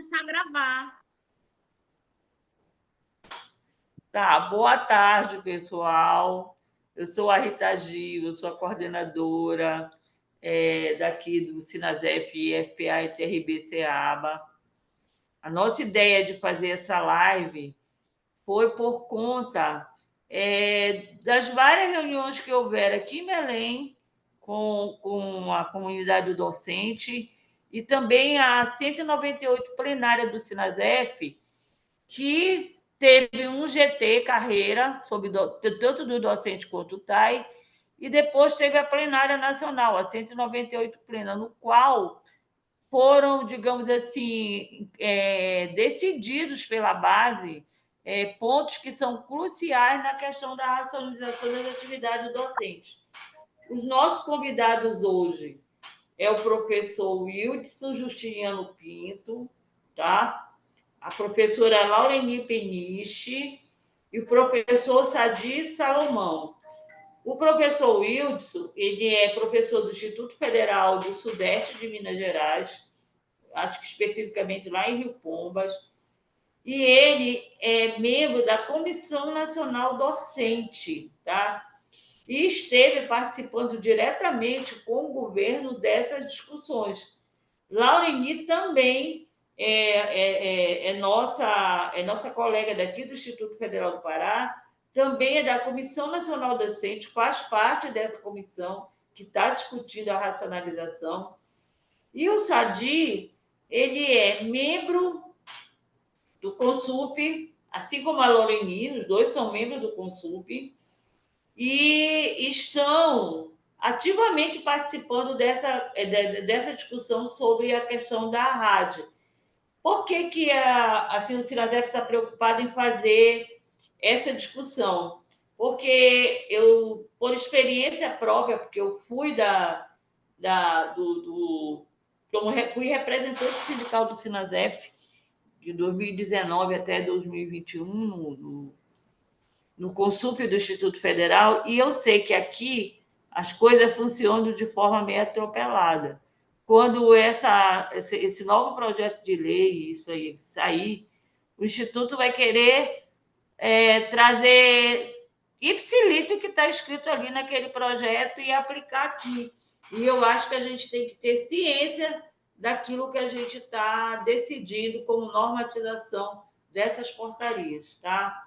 começar a gravar. Tá, boa tarde, pessoal. Eu sou a Rita Gil, eu sou a coordenadora daqui do Sinasef, FPA e TRB Ceaba. A nossa ideia de fazer essa live foi por conta das várias reuniões que houveram aqui em Belém com a comunidade docente e também a 198 plenária do Sinasef, que teve um GT carreira, tanto do docente quanto do TAI, e depois teve a plenária nacional, a 198 plena, no qual foram, digamos assim, decididos pela base pontos que são cruciais na questão da racionalização das atividades docentes. Os nossos convidados hoje é o professor Wildson Justiniano Pinto, tá? A professora Laureni Peniche e o professor Sadi Salomão. O professor Wildson, ele é professor do Instituto Federal do Sudeste de Minas Gerais, acho que especificamente lá em Rio Pombas, e ele é membro da Comissão Nacional Docente, tá? E esteve participando diretamente com o governo dessas discussões. Laureni também é nossa colega daqui do Instituto Federal do Pará, também é da Comissão Nacional Docente, faz parte dessa comissão que está discutindo a racionalização. E o Sadi, ele é membro do Consup, assim como a Laureni, os dois são membros do Consup, e estão ativamente participando dessa discussão sobre a questão da rádio. Por que assim, o Sinasef está preocupado em fazer essa discussão? Porque eu, por experiência própria, porque eu fui fui representante sindical do Sinasef de 2019 até 2021 no Consup do Instituto Federal, e eu sei que aqui as coisas funcionam de forma meio atropelada. Quando esse novo projeto de lei, isso aí, sair, o Instituto vai querer trazer ipsilito o que está escrito ali naquele projeto e aplicar aqui. E eu acho que a gente tem que ter ciência daquilo que a gente está decidindo como normatização dessas portarias, tá?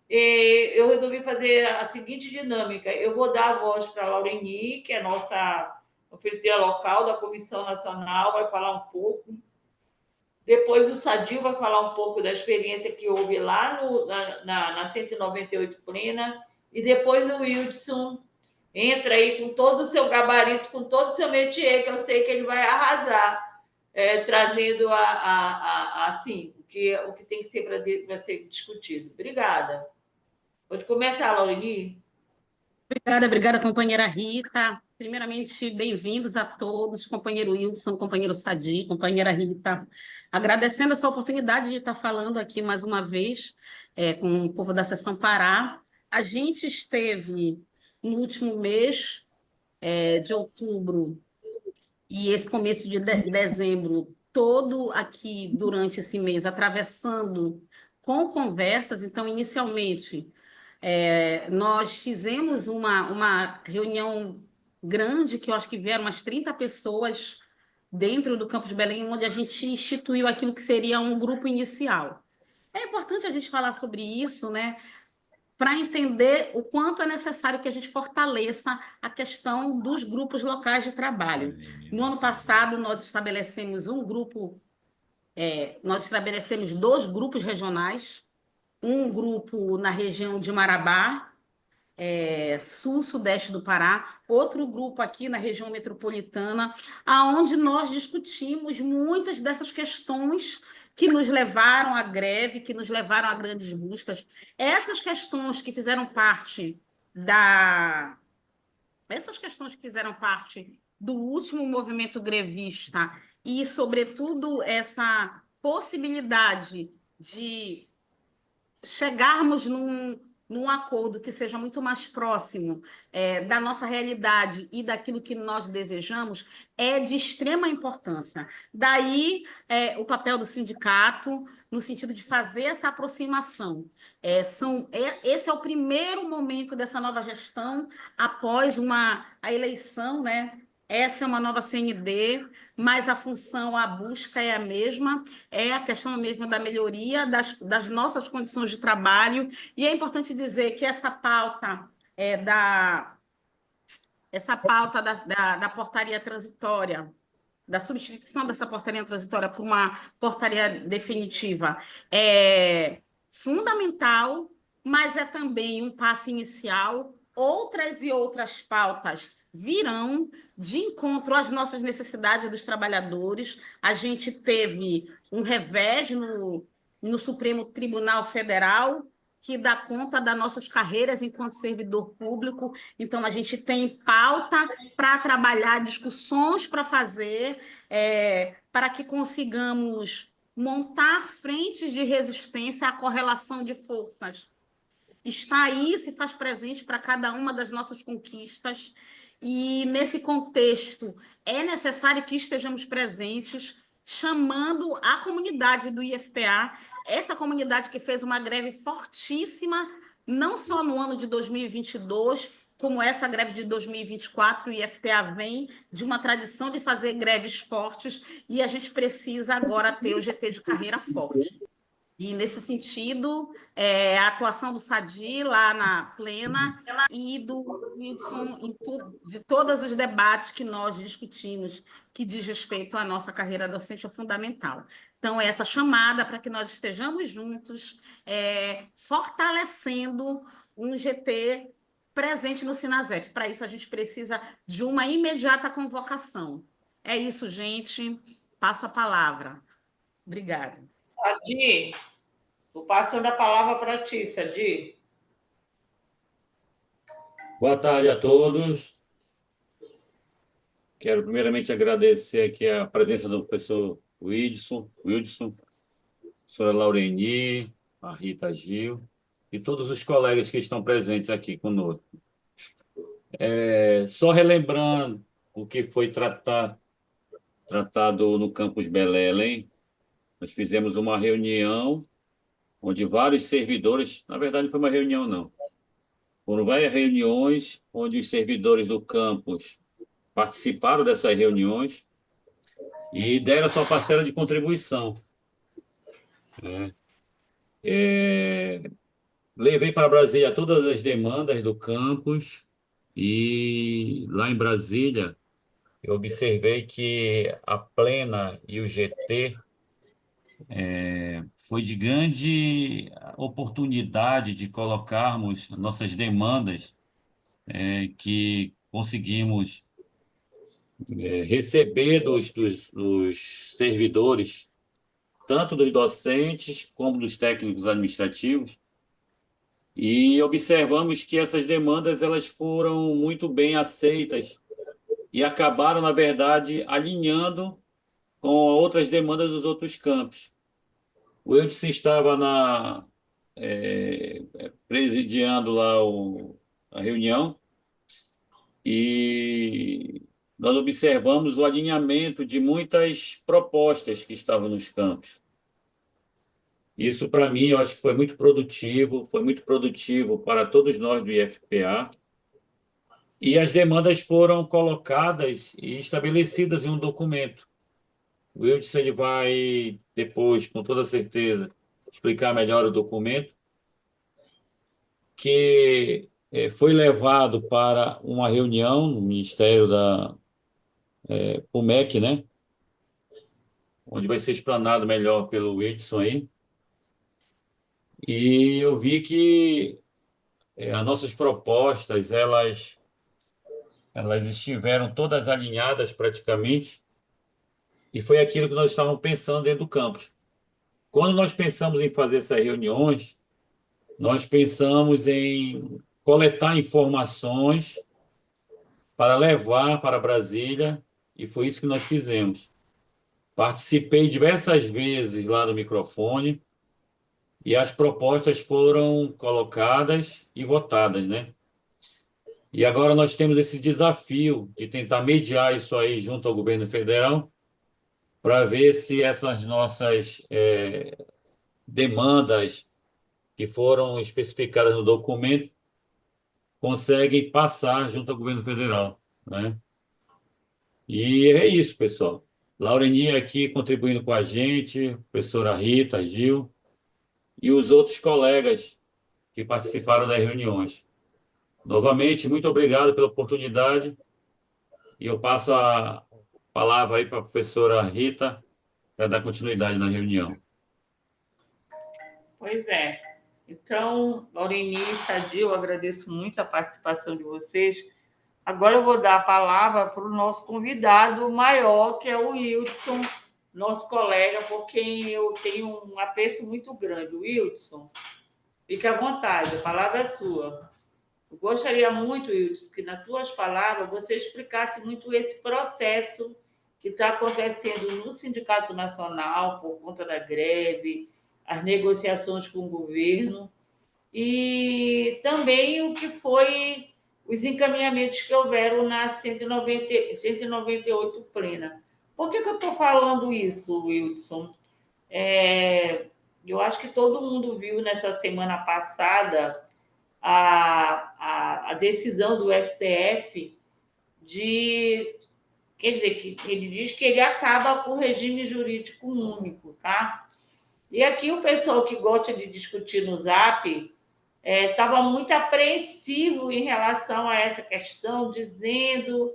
Eu resolvi fazer a seguinte dinâmica. Eu vou dar a voz para a Laureni, que é nossa anfitriã local da Comissão Nacional, vai falar um pouco. Depois o Sadil vai falar um pouco da experiência que houve lá na 198 plena. E depois o Wildson entra aí com todo o seu gabarito, com todo o seu métier, que eu sei que ele vai arrasar, trazendo assim, o que tem que ser para ser discutido. Obrigada. Pode começar, Laureni? Obrigada, companheira Rita. Primeiramente, bem-vindos a todos, companheiro Wilson, companheiro Sadi, companheira Rita. Agradecendo essa oportunidade de estar falando aqui mais uma vez com o povo da Seção Pará. A gente esteve no último mês de outubro e esse começo de dezembro, todo aqui durante esse mês, atravessando com conversas. Então, inicialmente, nós fizemos uma reunião grande, que eu acho que vieram umas 30 pessoas dentro do Campus Belém, onde a gente instituiu aquilo que seria um grupo inicial. É importante a gente falar sobre isso, né? Para entender o quanto é necessário que a gente fortaleça a questão dos grupos locais de trabalho. No ano passado, nós estabelecemos nós estabelecemos 2 grupos regionais, um grupo na região de Marabá, sul-sudeste do Pará, outro grupo aqui na região metropolitana, aonde nós discutimos muitas dessas questões que nos levaram à greve, que nos levaram a grandes buscas. Essas questões que fizeram parte do último movimento grevista e, sobretudo, essa possibilidade de chegarmos num acordo que seja muito mais próximo da nossa realidade e daquilo que nós desejamos, é de extrema importância. Daí o papel do sindicato, no sentido de fazer essa aproximação. Esse é o primeiro momento dessa nova gestão, após a eleição, né? Essa é uma nova CND, mas a função, a busca é a mesma, é a questão mesmo da melhoria das nossas condições de trabalho, e é importante dizer que essa pauta da portaria transitória, da substituição dessa portaria transitória por uma portaria definitiva, é fundamental, mas é também um passo inicial. Outras e outras pautas virão de encontro às nossas necessidades dos trabalhadores. A gente teve um revés no Supremo Tribunal Federal, que dá conta das nossas carreiras enquanto servidor público. Então, a gente tem pauta para trabalhar, discussões para fazer, para que consigamos montar frentes de resistência à correlação de forças. Está aí, se faz presente para cada uma das nossas conquistas, e nesse contexto é necessário que estejamos presentes, chamando a comunidade do IFPA, essa comunidade que fez uma greve fortíssima, não só no ano de 2022, como essa greve de 2024, o IFPA vem de uma tradição de fazer greves fortes, e a gente precisa agora ter o GT de carreira forte. E, nesse sentido, a atuação do Sadi lá na Plena e do Wilson de todos os debates que nós discutimos que diz respeito à nossa carreira docente é fundamental. Então, essa chamada para que nós estejamos juntos, fortalecendo um GT presente no Sinasef. Para isso, a gente precisa de uma imediata convocação. É isso, gente. Passo a palavra. Obrigada. Sadi, estou passando a palavra para ti, Sadi. Boa tarde a todos. Quero primeiramente agradecer aqui a presença do professor Wilson, professora Laureni, a Rita Gil e todos os colegas que estão presentes aqui conosco. Só relembrando o que foi tratado no Campus Belém, nós fizemos uma reunião onde vários servidores, na verdade não foi uma reunião não, foram várias reuniões onde os servidores do campus participaram dessas reuniões e deram a sua parcela de contribuição. Levei para Brasília todas as demandas do campus e lá em Brasília eu observei que a Plena e o GT foi de grande oportunidade de colocarmos nossas demandas que conseguimos receber dos servidores, tanto dos docentes como dos técnicos administrativos, e observamos que essas demandas elas foram muito bem aceitas e acabaram, na verdade, alinhando com outras demandas dos outros campos. O Eudson estava presidiando lá a reunião e nós observamos o alinhamento de muitas propostas que estavam nos campos. Isso, para mim, eu acho que foi muito produtivo para todos nós do IFPA, e as demandas foram colocadas e estabelecidas em um documento. O Wilson ele vai depois, com toda certeza, explicar melhor o documento, que foi levado para uma reunião no Ministério da PUMEC, né? Onde vai ser explanado melhor pelo Wilson aí. E eu vi que as nossas propostas, elas estiveram todas alinhadas praticamente, e foi aquilo que nós estávamos pensando dentro do campus. Quando nós pensamos em fazer essas reuniões, nós pensamos em coletar informações para levar para Brasília, e foi isso que nós fizemos. Participei diversas vezes lá no microfone, e as propostas foram colocadas e votadas, né? E agora nós temos esse desafio de tentar mediar isso aí junto ao governo federal para ver se essas nossas demandas que foram especificadas no documento conseguem passar junto ao governo federal, né? E é isso, pessoal. Laureni aqui contribuindo com a gente, professora Rita, Gil e os outros colegas que participaram das reuniões. Novamente, muito obrigado pela oportunidade e eu passo a palavra aí para a professora Rita para dar continuidade na reunião. Pois é. Então, Laureni e Sadio, eu agradeço muito a participação de vocês. Agora eu vou dar a palavra para o nosso convidado maior, que é o Wilson, nosso colega, por quem eu tenho um apreço muito grande. Wilson, fique à vontade, a palavra é sua. Eu gostaria muito, Wilson, que nas tuas palavras você explicasse muito esse processo que está acontecendo no Sindicato Nacional por conta da greve, as negociações com o governo e também o que foi os encaminhamentos que houveram na 198 plena. Por que eu estou falando isso, Wilson? Eu acho que todo mundo viu nessa semana passada a decisão do STF de. Quer dizer, que ele diz que ele acaba com o regime jurídico único, tá? E aqui o pessoal que gosta de discutir no Zap estava muito apreensivo em relação a essa questão, dizendo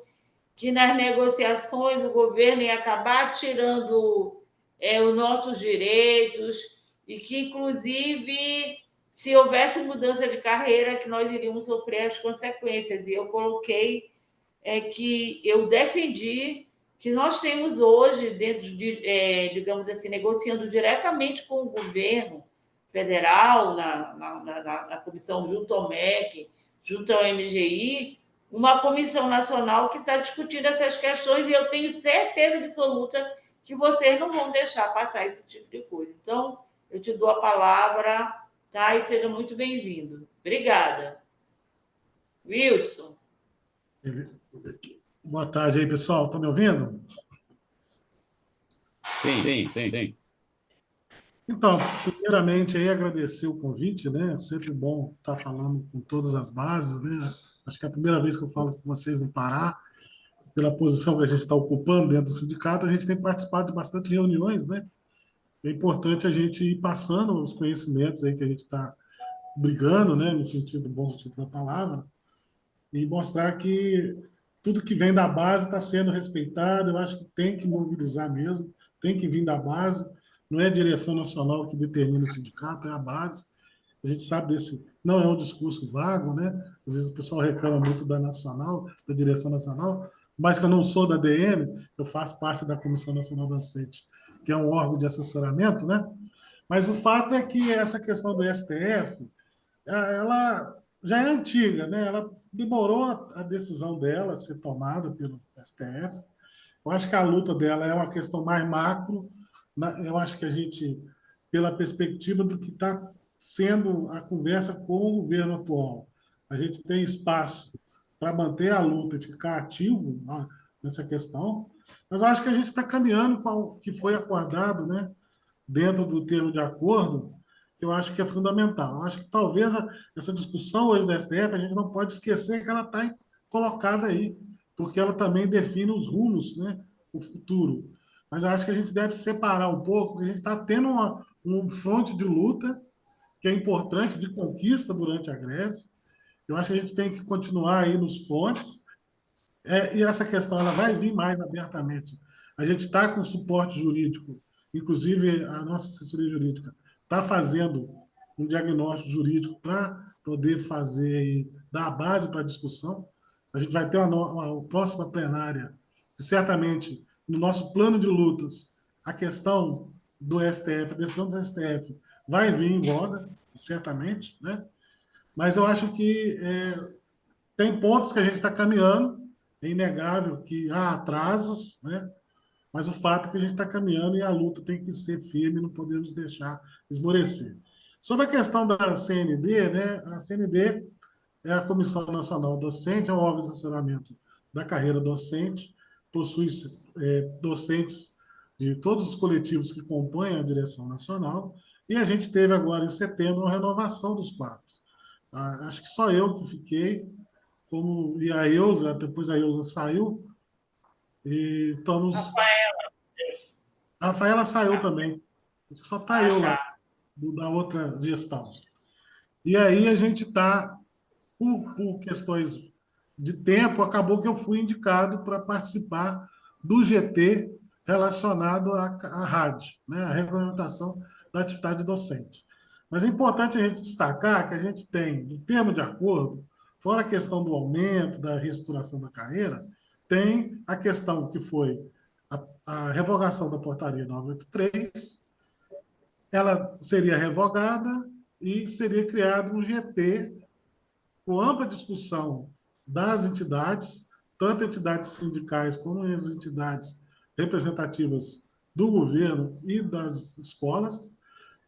que nas negociações o governo ia acabar tirando os nossos direitos e que, inclusive, se houvesse mudança de carreira, que nós iríamos sofrer as consequências. E eu coloquei que eu defendi que nós temos hoje, dentro de, digamos assim, negociando diretamente com o governo federal, na comissão junto ao MEC, junto ao MGI, uma comissão nacional que está discutindo essas questões e eu tenho certeza absoluta que vocês não vão deixar passar esse tipo de coisa. Então, eu te dou a palavra, tá? E seja muito bem-vindo. Obrigada. Wilson. Boa tarde aí, pessoal. Estão me ouvindo? Sim. Então, primeiramente, aí agradecer o convite, né? É sempre bom estar falando com todas as bases, né? Acho que é a primeira vez que eu falo com vocês no Pará, pela posição que a gente está ocupando dentro do sindicato, a gente tem participado de bastante reuniões, né? É importante a gente ir passando os conhecimentos aí que a gente está brigando, né? No sentido, bom sentido da palavra, e mostrar que tudo que vem da base está sendo respeitado. Eu acho que tem que mobilizar mesmo, tem que vir da base. Não é a direção nacional que determina o sindicato, é a base. A gente sabe desse. Não é um discurso vago, né? Às vezes o pessoal reclama muito da nacional, da direção nacional, mas que eu não sou da DN, eu faço parte da Comissão Nacional da Docente, que é um órgão de assessoramento, né? Mas o fato é que essa questão do STF, ela já é antiga, né? Ela demorou a decisão dela ser tomada pelo STF. Eu acho que a luta dela é uma questão mais macro. Eu acho que a gente, pela perspectiva do que está sendo a conversa com o governo atual, a gente tem espaço para manter a luta e ficar ativo nessa questão. Mas eu acho que a gente está caminhando para o que foi acordado, né? Dentro do termo de acordo, que eu acho que é fundamental. Eu acho que talvez essa discussão hoje da STF, a gente não pode esquecer que ela está colocada aí, porque ela também define os rumos, né, o futuro. Mas eu acho que a gente deve separar um pouco, porque a gente está tendo um fronte de luta que é importante, de conquista durante a greve. Eu acho que a gente tem que continuar aí nos frontes, e essa questão ela vai vir mais abertamente. A gente está com suporte jurídico, inclusive a nossa assessoria jurídica está fazendo um diagnóstico jurídico para poder fazer dar a base para a discussão. A gente vai ter uma próxima plenária, que certamente, no nosso plano de lutas, a questão do STF, a decisão do STF, vai vir em voga, certamente, né? Mas eu acho que tem pontos que a gente está caminhando, é inegável que há atrasos, né? Mas o fato é que a gente está caminhando e a luta tem que ser firme, não podemos deixar esmorecer. Sobre a questão da CND, né? A CND é a Comissão Nacional Docente, é um órgão de assessoramento da carreira docente, possui docentes de todos os coletivos que compõem a direção nacional, e a gente teve agora, em setembro, uma renovação dos quadros. Acho que só eu que fiquei, e a Eusa, depois a Eusa saiu, e estamos. A Rafaela saiu também, só está Ah, eu lá, tá. da outra gestão. E aí a gente está, por questões de tempo, acabou que eu fui indicado para participar do GT relacionado à rádio, né, a regulamentação da atividade docente. Mas é importante a gente destacar que a gente tem, no termo de acordo, fora a questão do aumento, da reestruturação da carreira, tem a questão que foi a revogação da portaria 983, ela seria revogada e seria criado um GT com ampla discussão das entidades, tanto entidades sindicais como as entidades representativas do governo e das escolas.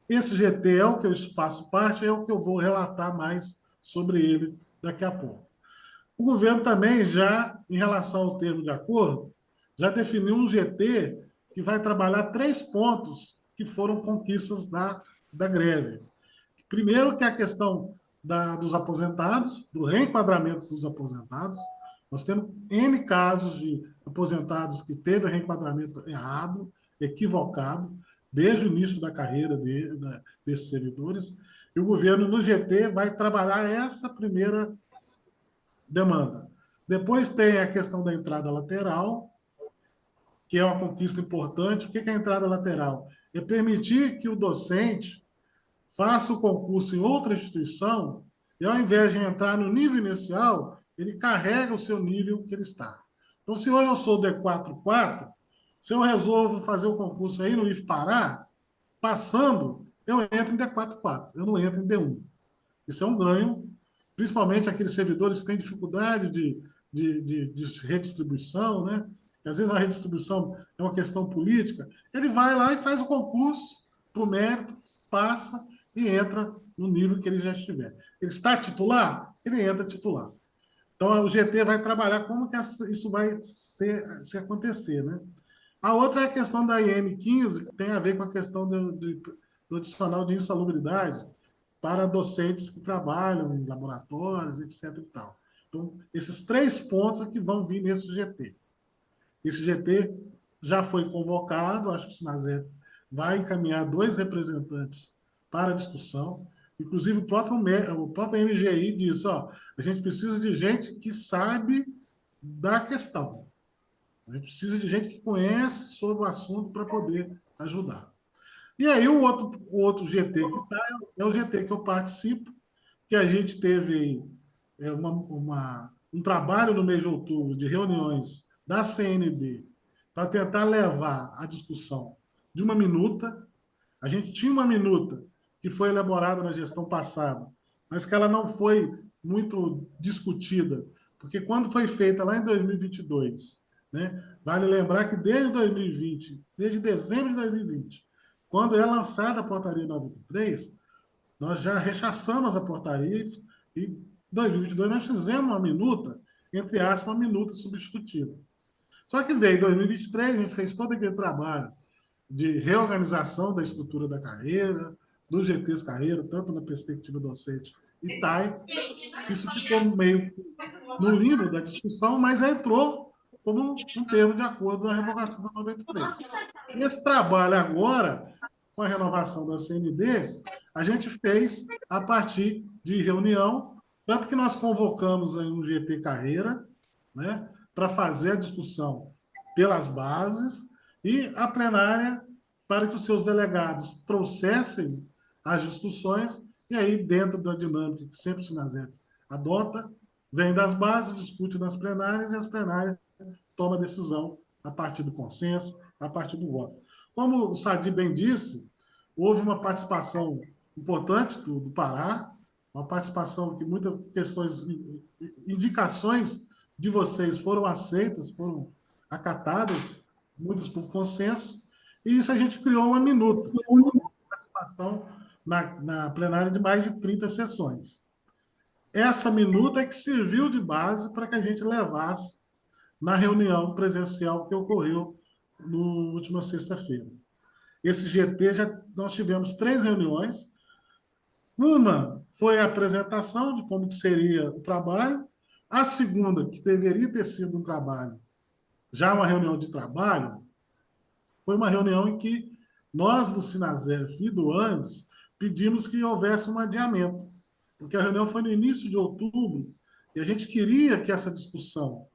Esse GT é o que eu faço parte, é o que eu vou relatar mais sobre ele daqui a pouco. O governo também já, em relação ao termo de acordo, já definiu um GT que vai trabalhar 3 pontos que foram conquistas da greve. Primeiro, que é a questão dos aposentados, do reenquadramento dos aposentados. Nós temos N casos de aposentados que teve reenquadramento errado, equivocado, desde o início da carreira desses servidores. E o governo, no GT, vai trabalhar essa primeira demanda. Depois tem a questão da entrada lateral, que é uma conquista importante. O que é a entrada lateral? É permitir que o docente faça o concurso em outra instituição e, ao invés de entrar no nível inicial, ele carrega o seu nível que ele está. Então, se hoje eu sou D44, se eu resolvo fazer o concurso aí no IFPará, passando, eu entro em D44, eu não entro em D1. Isso é um ganho, principalmente aqueles servidores que têm dificuldade de redistribuição, né? Que às vezes a redistribuição é uma questão política. Ele vai lá e faz o concurso para o mérito, passa e entra no nível que ele já estiver. Ele está titular? Ele entra titular. Então, o GT vai trabalhar como que isso vai se acontecer, né? A outra é a questão da IM15, que tem a ver com a questão do adicional de insalubridade para docentes que trabalham em laboratórios, etc. E tal. Então, esses 3 pontos é que vão vir nesse GT. Esse GT já foi convocado, acho que o Sinasef vai encaminhar 2 representantes para a discussão. Inclusive, o próprio MGI disse, a gente precisa de gente que sabe da questão. A gente precisa de gente que conhece sobre o assunto para poder ajudar. E aí, o outro GT que está é o GT que eu participo, que a gente teve um trabalho no mês de outubro de reuniões da CND para tentar levar a discussão de uma minuta. A gente tinha uma minuta que foi elaborada na gestão passada, mas que ela não foi muito discutida, porque quando foi feita lá em 2022, né, vale lembrar que desde 2020, desde dezembro de 2020, quando é lançada a portaria 93, nós já rechaçamos a portaria e em 2022 nós fizemos uma minuta, entre aspas, uma minuta substitutiva. Só que veio em 2023, a gente fez todo aquele trabalho de reorganização da estrutura da carreira, dos GTs carreira, tanto na perspectiva docente e TAI. Isso ficou meio no limbo da discussão, mas entrou como um termo de acordo da revogação da 93. Esse trabalho agora, com a renovação da CND, a gente fez a partir de reunião, tanto que nós convocamos aí um GT Carreira, né, para fazer a discussão pelas bases e a plenária para que os seus delegados trouxessem as discussões e aí, dentro da dinâmica que sempre o Sinasef adota, vem das bases, discute nas plenárias e as plenárias tomam a decisão a partir do consenso, a partir do voto. Como o Sadi bem disse, houve uma participação importante do Pará, uma participação que muitas questões, indicações de vocês foram aceitas, foram acatadas, muitas por consenso, e isso a gente criou uma minuta, uma participação na plenária de mais de 30 sessões. Essa minuta é que serviu de base para que a gente levasse na reunião presencial que ocorreu na última sexta-feira. Esse GT, nós tivemos 3 reuniões. Uma foi a apresentação de como que seria o trabalho. A segunda, que deveria ter sido um trabalho, já uma reunião de trabalho, foi uma reunião em que nós, do Sinasef e do ANDES, pedimos que houvesse um adiamento, porque a reunião foi no início de outubro e a gente queria que essa discussão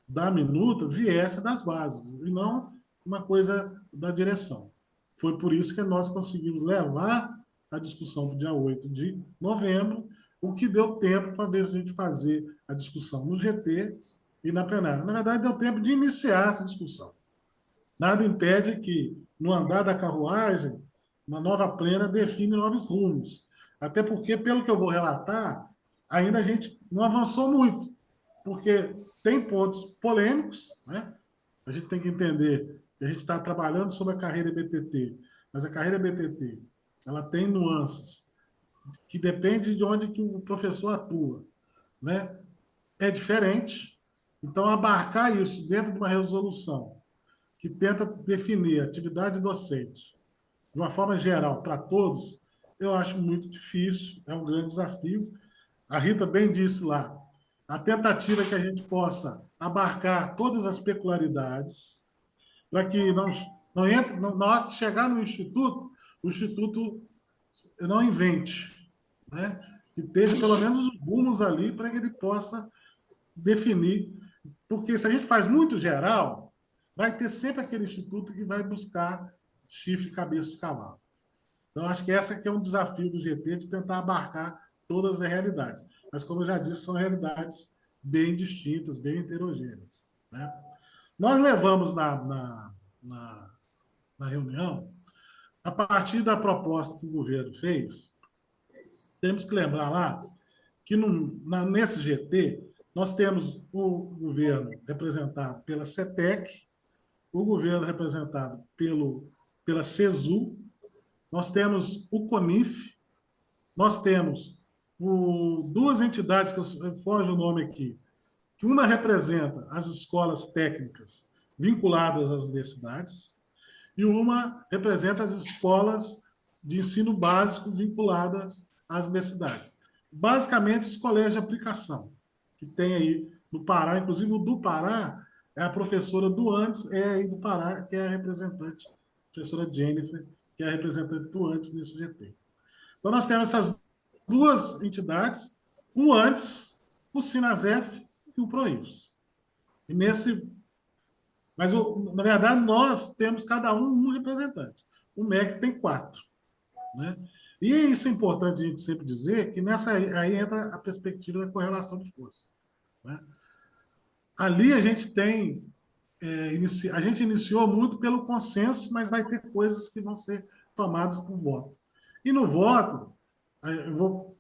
da minuta viesse das bases e não uma coisa da direção. Foi por isso que nós conseguimos levar a discussão para o dia 8 de novembro, o que deu tempo para ver se a gente fazer a discussão no GT e na plenária. Na verdade, deu tempo de iniciar essa discussão. Nada impede que, no andar da carruagem, uma nova plena define novos rumos. Até porque, pelo que eu vou relatar, ainda a gente não avançou muito, porque tem pontos polêmicos, né? A gente tem que entender que a gente está trabalhando sobre a carreira BTT, mas a carreira BTT ela tem nuances que depende de onde que o professor atua, né? É diferente. Então, abarcar isso dentro de uma resolução que tenta definir a atividade docente de uma forma geral para todos, eu acho muito difícil, é um grande desafio. A Rita bem disse lá, a tentativa é que a gente possa abarcar todas as peculiaridades, para que não entre, na hora que chegar no Instituto, o Instituto não invente, né? Que esteja pelo menos os rumos ali para que ele possa definir. Porque se a gente faz muito geral, vai ter sempre aquele instituto que vai buscar chifre e cabeça de cavalo. Então, acho que esse aqui é um desafio do GT, de tentar abarcar todas as realidades. Mas, como eu já disse, são realidades bem distintas, bem heterogêneas, né? Nós levamos na reunião, a partir da proposta que o governo fez, temos que lembrar lá que nesse GT nós temos o governo representado pela CETEC, o governo representado pela CESU, nós temos o CONIF, nós temos duas entidades, que foge o nome aqui, que uma representa as escolas técnicas vinculadas às universidades e uma representa as escolas de ensino básico vinculadas às universidades. Basicamente, os colégios de aplicação, que tem aí no Pará, inclusive o do Pará, é a professora do ANDES, é aí do Pará, que é a representante, a professora Jennifer, que é a representante do ANDES nesse GT. Então, nós temos essas duas entidades, o ANDES, o Sinasef e o PROINFES. Mas, na verdade, nós temos cada um representante. O MEC tem 4. Né? E isso é importante a gente sempre dizer, que aí entra a perspectiva da correlação de força. Né? Ali a gente tem... a gente iniciou muito pelo consenso, mas vai ter coisas que vão ser tomadas por voto. E no voto, eu vou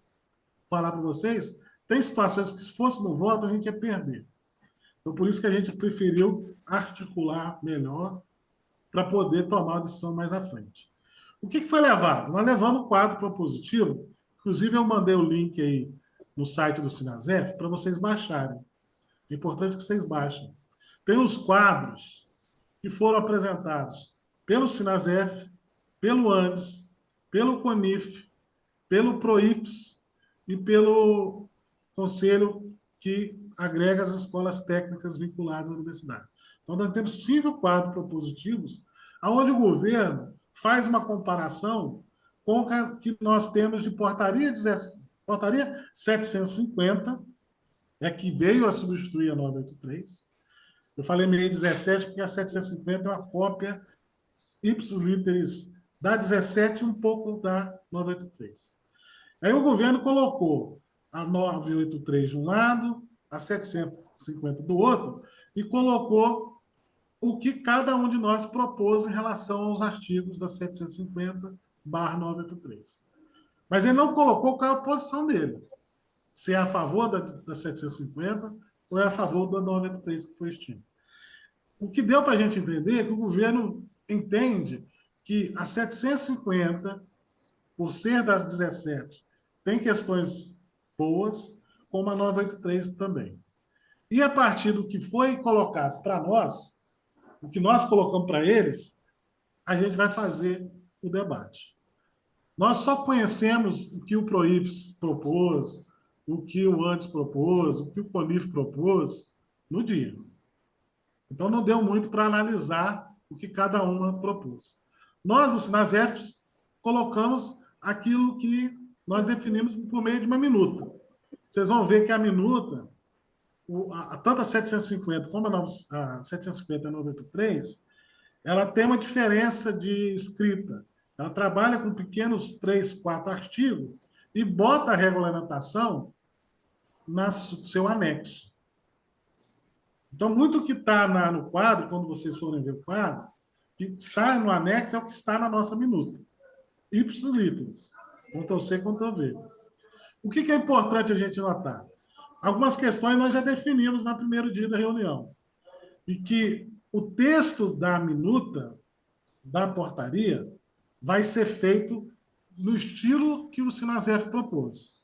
falar para vocês, tem situações que, se fosse no voto, a gente ia perder. Então, por isso que a gente preferiu articular melhor para poder tomar a decisão mais à frente. O que foi levado? Nós levamos o quadro propositivo, inclusive eu mandei o link aí no site do Sinasef para vocês baixarem. É importante que vocês baixem. Tem os quadros que foram apresentados pelo Sinasef, pelo ANDES, pelo CONIF, pelo PROIFES e pelo Conselho que agrega as escolas técnicas vinculadas à universidade. Então, nós temos 5 quadros propositivos, onde o governo faz uma comparação com o que nós temos de portaria 750, que veio a substituir a 983. Eu falei meio 17, porque a 750 é uma cópia ipsis literis da 17 e um pouco da 983. Aí o governo colocou a 983 de um lado, a 750 do outro, e colocou o que cada um de nós propôs em relação aos artigos da 750/983. Mas ele não colocou qual é a posição dele. Se é a favor da 750 ou é a favor da 983 que foi extinta. O que deu para a gente entender é que o governo entende que a 750 por ser das 17, tem questões boas, como a 983 também. E a partir do que foi colocado para nós, o que nós colocamos para eles, a gente vai fazer o debate. Nós só conhecemos o que o PROIFES propôs, o que o ANTES propôs, o que o CONIF propôs no dia. Então, não deu muito para analisar o que cada uma propôs. Nós, no SINASEF, colocamos aquilo que nós definimos por meio de uma minuta. Vocês vão ver que a minuta, tanto a 750 como a 750 e a 983, ela tem uma diferença de escrita. Ela trabalha com pequenos 3, 4 artigos e bota a regulamentação no seu anexo. Então, muito que está no quadro, quando vocês forem ver o quadro, que está no anexo é o que está na nossa minuta. Ipsilíteros. Ctrl+C, Ctrl+V. O que é importante a gente notar? Algumas questões nós já definimos no primeiro dia da reunião. E que o texto da minuta, da portaria, vai ser feito no estilo que o SINASEF propôs.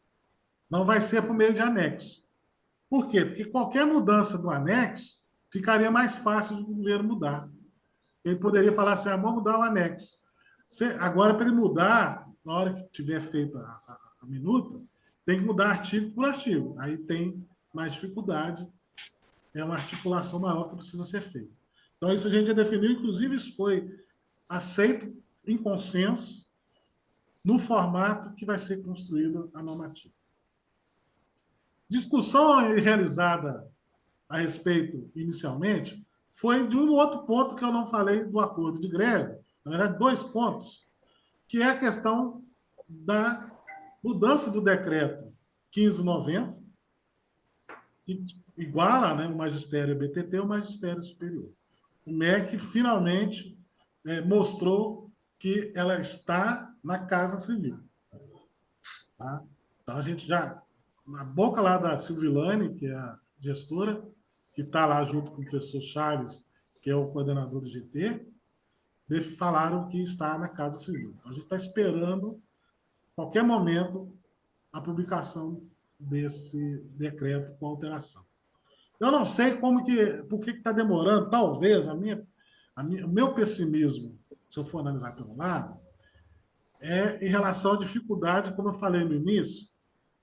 Não vai ser por meio de anexo. Por quê? Porque qualquer mudança do anexo ficaria mais fácil do governo mudar. Ele poderia falar assim, vamos mudar o anexo. Agora, para ele mudar, na hora que tiver feita a minuta, tem que mudar artigo por artigo. Aí tem mais dificuldade, é uma articulação maior que precisa ser feita. Então, isso a gente já definiu, inclusive isso foi aceito em consenso no formato que vai ser construída a normativa. Discussão realizada a respeito, inicialmente, foi de um outro ponto que eu não falei do acordo de greve, na verdade, 2 pontos, que é a questão da mudança do decreto 1590, que iguala, né, o magistério BTT ao magistério superior. O MEC finalmente mostrou que ela está na Casa Civil. Tá? Então, a gente já, na boca lá da Silvilane, que é a gestora, que está lá junto com o professor Chaves, que é o coordenador do GT, falaram que está na Casa Civil. Então, a gente está esperando, a qualquer momento, a publicação desse decreto com alteração. Eu não sei por que está demorando, talvez o meu pessimismo, se eu for analisar pelo lado, é em relação à dificuldade, como eu falei no início,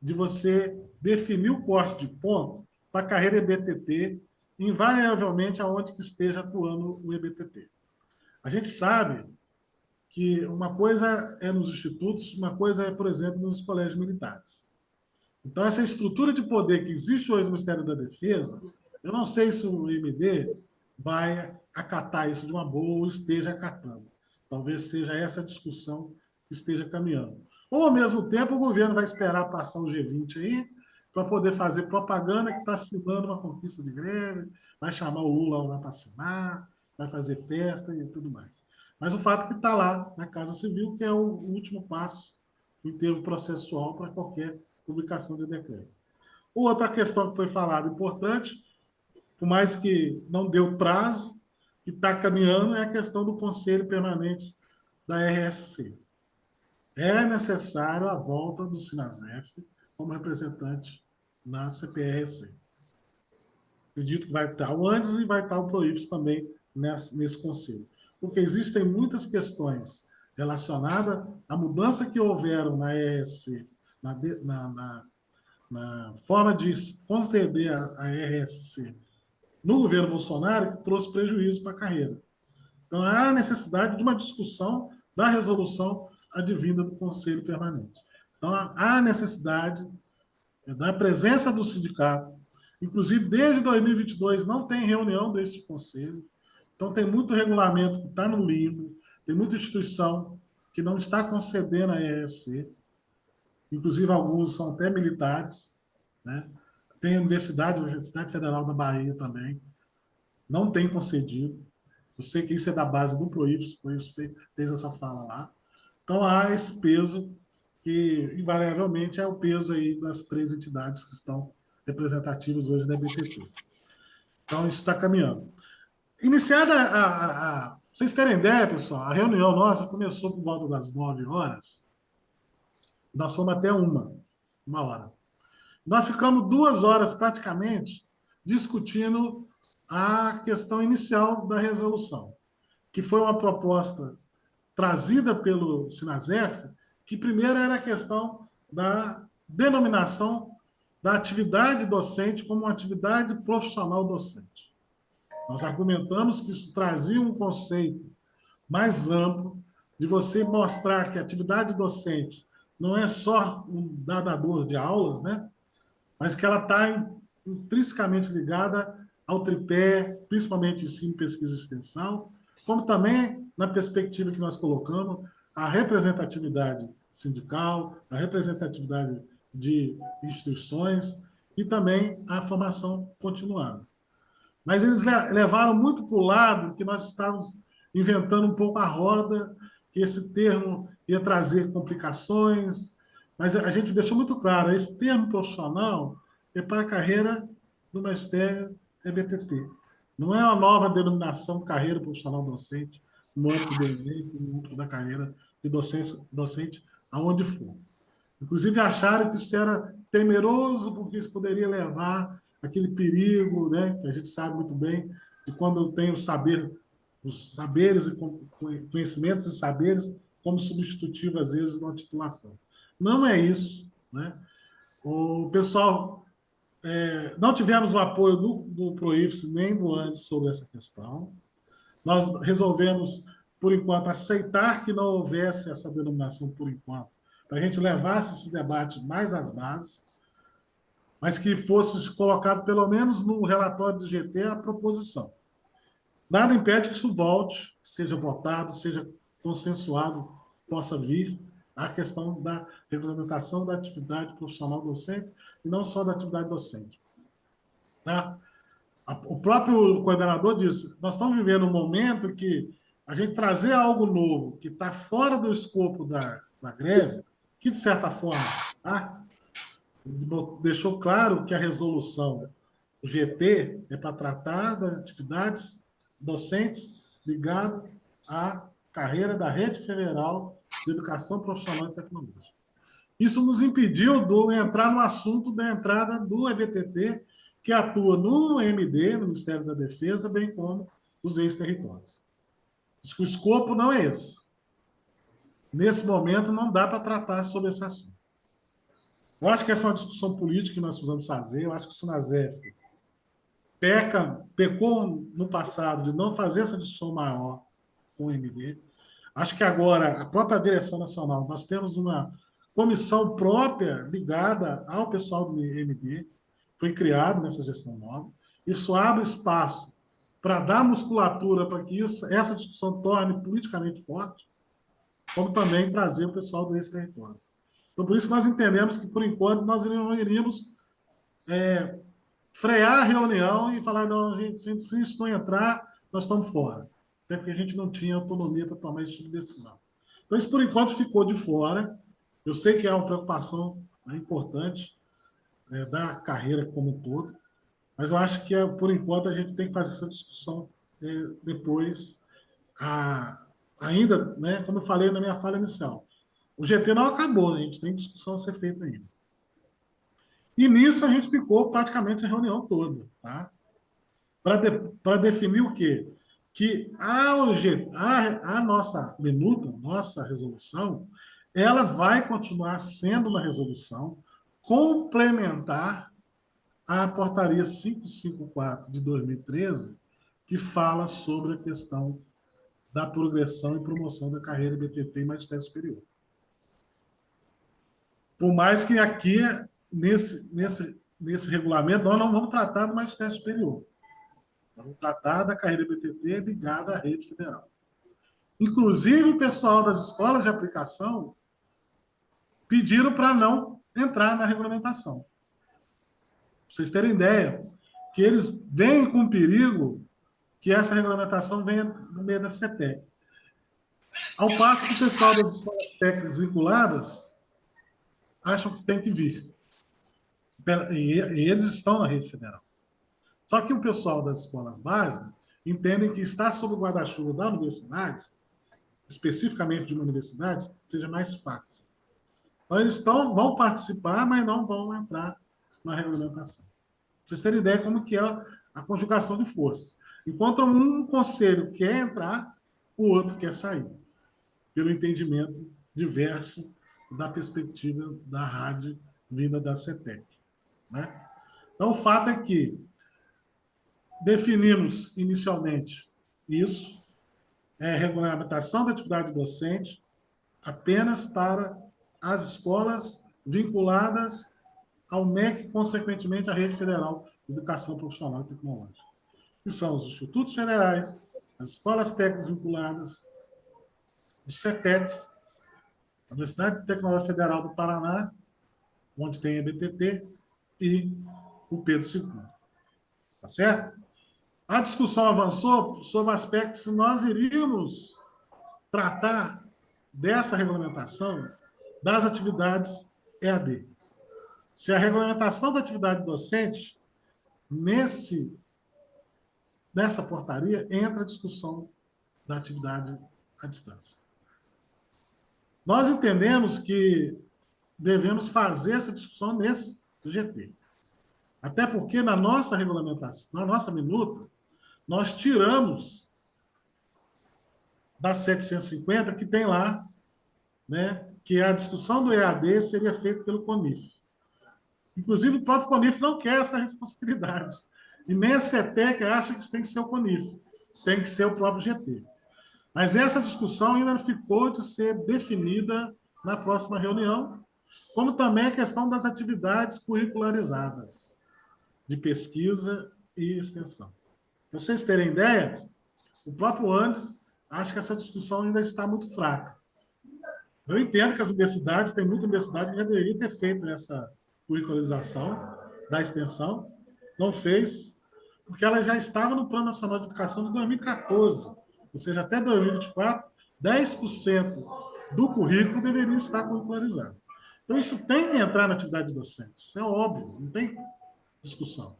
de você definir o corte de ponto para a carreira EBTT, invariavelmente aonde que esteja atuando o EBTT. A gente sabe que uma coisa é nos institutos, uma coisa é, por exemplo, nos colégios militares. Então, essa estrutura de poder que existe hoje no Ministério da Defesa, eu não sei se o MD vai acatar isso de uma boa ou esteja acatando. Talvez seja essa a discussão que esteja caminhando. Ou, ao mesmo tempo, o governo vai esperar passar o G20 aí, para poder fazer propaganda que está assinando uma conquista de greve, vai chamar o Lula lá para assinar, vai fazer festa e tudo mais. Mas o fato é que está lá na Casa Civil, que é o último passo em termo processual para qualquer publicação de decreto. Outra questão que foi falada importante, por mais que não deu prazo, que está caminhando, é a questão do Conselho Permanente da RSC. É necessário a volta do SINASEF como representante na CPRC. Acredito que vai estar o ANDES e vai estar o PROIFES também nesse conselho. Porque existem muitas questões relacionadas à mudança que houveram na RSC, na forma de conceder a RSC no governo Bolsonaro, que trouxe prejuízo para a carreira. Então, há a necessidade de uma discussão da resolução advinda do Conselho Permanente. Então, há a necessidade da presença do sindicato. Inclusive, desde 2022, não tem reunião desse conselho. Então, tem muito regulamento que está no limbo, tem muita instituição que não está concedendo a RSC. Inclusive, alguns são até militares. Né? Tem a Universidade Federal da Bahia também. Não tem concedido. Eu sei que isso é da base do PROIFES, por isso fez essa fala lá. Então, há esse peso que, invariavelmente, é o peso aí das 3 entidades que estão representativas hoje da EBTT. Então, isso está caminhando. Iniciada vocês terem ideia, pessoal, a reunião nossa começou por volta das 9 horas Nós fomos até uma hora. Nós ficamos 2 horas praticamente discutindo a questão inicial da resolução, que foi uma proposta trazida pelo Sinasef, que primeiro era a questão da denominação da atividade docente como uma atividade profissional docente. Nós argumentamos que isso trazia um conceito mais amplo de você mostrar que a atividade docente não é só um dador de aulas, né? Mas que ela está intrinsecamente ligada ao tripé, principalmente ensino, pesquisa e extensão, como também na perspectiva que nós colocamos, a representatividade sindical, a representatividade de instituições e também a formação continuada. Mas eles levaram muito para o lado que nós estávamos inventando um pouco a roda, que esse termo ia trazer complicações, mas a gente deixou muito claro, esse termo profissional é para a carreira do magistério EBTT. Não é uma nova denominação carreira profissional docente no âmbito do Enem, no âmbito da carreira de docente aonde for. Inclusive, acharam que isso era temeroso, porque isso poderia levar aquele perigo, né, que a gente sabe muito bem, de quando tem os saberes e conhecimentos e saberes como substitutivo, às vezes, na titulação. Não é isso, né? O pessoal... não tivemos o apoio do PROIFES nem do ANDES sobre essa questão. Nós resolvemos, por enquanto, aceitar que não houvesse essa denominação por enquanto, para a gente levasse esse debate mais às bases, mas que fosse colocado, pelo menos no relatório do GT, a proposição. Nada impede que isso volte, seja votado, seja consensuado, possa vir a questão da regulamentação da atividade profissional docente e não só da atividade docente. Tá? O próprio coordenador disse, nós estamos vivendo um momento que a gente trazer algo novo que está fora do escopo da greve, que, de certa forma, tá? Deixou claro que a resolução do GT é para tratar das atividades docentes ligadas à carreira da Rede Federal de Educação Profissional e Tecnológica. Isso nos impediu de entrar no assunto da entrada do EBTT, que atua no MD, no Ministério da Defesa, bem como nos ex-territórios. O escopo não é esse. Nesse momento, não dá para tratar sobre esse assunto. Eu acho que essa é uma discussão política que nós precisamos fazer. Eu acho que o Sinasef pecou no passado de não fazer essa discussão maior com o MD. Acho que agora, a própria direção nacional, nós temos uma comissão própria ligada ao pessoal do MD, foi criado nessa gestão nova. Isso abre espaço para dar musculatura para que essa discussão torne politicamente forte, como também trazer o pessoal do ex-território. Então, por isso, nós entendemos que, por enquanto, nós não iríamos frear a reunião e falar, não, gente, se isso não entrar, nós estamos fora. Até porque a gente não tinha autonomia para tomar esse tipo de decisão. Então, isso, por enquanto, ficou de fora. Eu sei que é uma preocupação importante da carreira como um todo, mas eu acho que, por enquanto, a gente tem que fazer essa discussão depois, ainda, né, como eu falei na minha fala inicial, o GT não acabou, a gente tem discussão a ser feita ainda. E nisso a gente ficou praticamente a reunião toda, tá? Para definir o quê? Que a nossa minuta, nossa resolução, ela vai continuar sendo uma resolução complementar à portaria 554 de 2013, que fala sobre a questão da progressão e promoção da carreira BTT em magistério superior. Por mais que aqui, nesse regulamento, nós não vamos tratar do magistério superior. Nós vamos tratar da carreira BTT ligada à rede federal. Inclusive, o pessoal das escolas de aplicação pediram para não entrar na regulamentação. Para vocês terem ideia, que eles veem com perigo que essa regulamentação venha no meio da CETEC. Ao passo que o pessoal das escolas técnicas vinculadas acham que tem que vir. E eles estão na rede federal. Só que o pessoal das escolas básicas entendem que estar sob o guarda-chuva da universidade, especificamente de uma universidade, seja mais fácil. Então, eles vão participar, mas não vão entrar na regulamentação. Para vocês terem ideia como que é a conjugação de forças. Enquanto um conselho quer entrar, o outro quer sair, pelo entendimento diverso da perspectiva da rádio vinda da CETEC. Né? Então, o fato é que definimos inicialmente isso, regulamentação da atividade docente apenas para as escolas vinculadas ao MEC, consequentemente, à Rede Federal de Educação Profissional e Tecnológica, que são os institutos federais, as escolas técnicas vinculadas, os CEPETs, a Universidade Tecnológica Federal do Paraná, onde tem a BTT, e o Pedro II. Tá certo? A discussão avançou sobre aspectos que nós iríamos tratar dessa regulamentação das atividades EAD. Se a regulamentação da atividade docente, nessa portaria, entra a discussão da atividade à distância. Nós entendemos que devemos fazer essa discussão nesse GT. Até porque na nossa regulamentação, na nossa minuta, nós tiramos da 750 que tem lá, né, que a discussão do EAD seria feita pelo CONIF. Inclusive, o próprio CONIF não quer essa responsabilidade. E nem a CETEC acha que isso tem que ser o CONIF, tem que ser o próprio GT. Mas essa discussão ainda ficou de ser definida na próxima reunião, como também a questão das atividades curricularizadas, de pesquisa e extensão. Para vocês terem ideia, o próprio Andes acha que essa discussão ainda está muito fraca. Eu entendo que as universidades, tem muita universidade que já deveria ter feito essa curricularização da extensão, não fez, porque ela já estava no Plano Nacional de Educação de 2014, ou seja, até 2024, 10% do currículo deveria estar curricularizado. Então, isso tem que entrar na atividade docente, isso é óbvio, não tem discussão.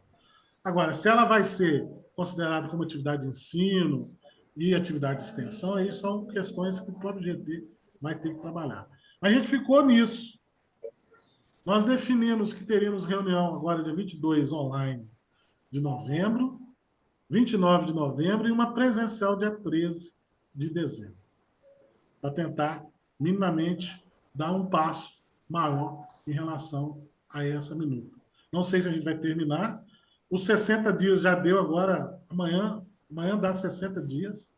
Agora, se ela vai ser considerada como atividade de ensino e atividade de extensão, aí são questões que o próprio GT vai ter que trabalhar. Mas a gente ficou nisso. Nós definimos que teríamos reunião agora dia 22 online de novembro, 29 de novembro e uma presencial dia 13 de dezembro, para tentar minimamente dar um passo maior em relação a essa minuta. Não sei se a gente vai terminar. Os 60 dias já deu agora, amanhã dá 60 dias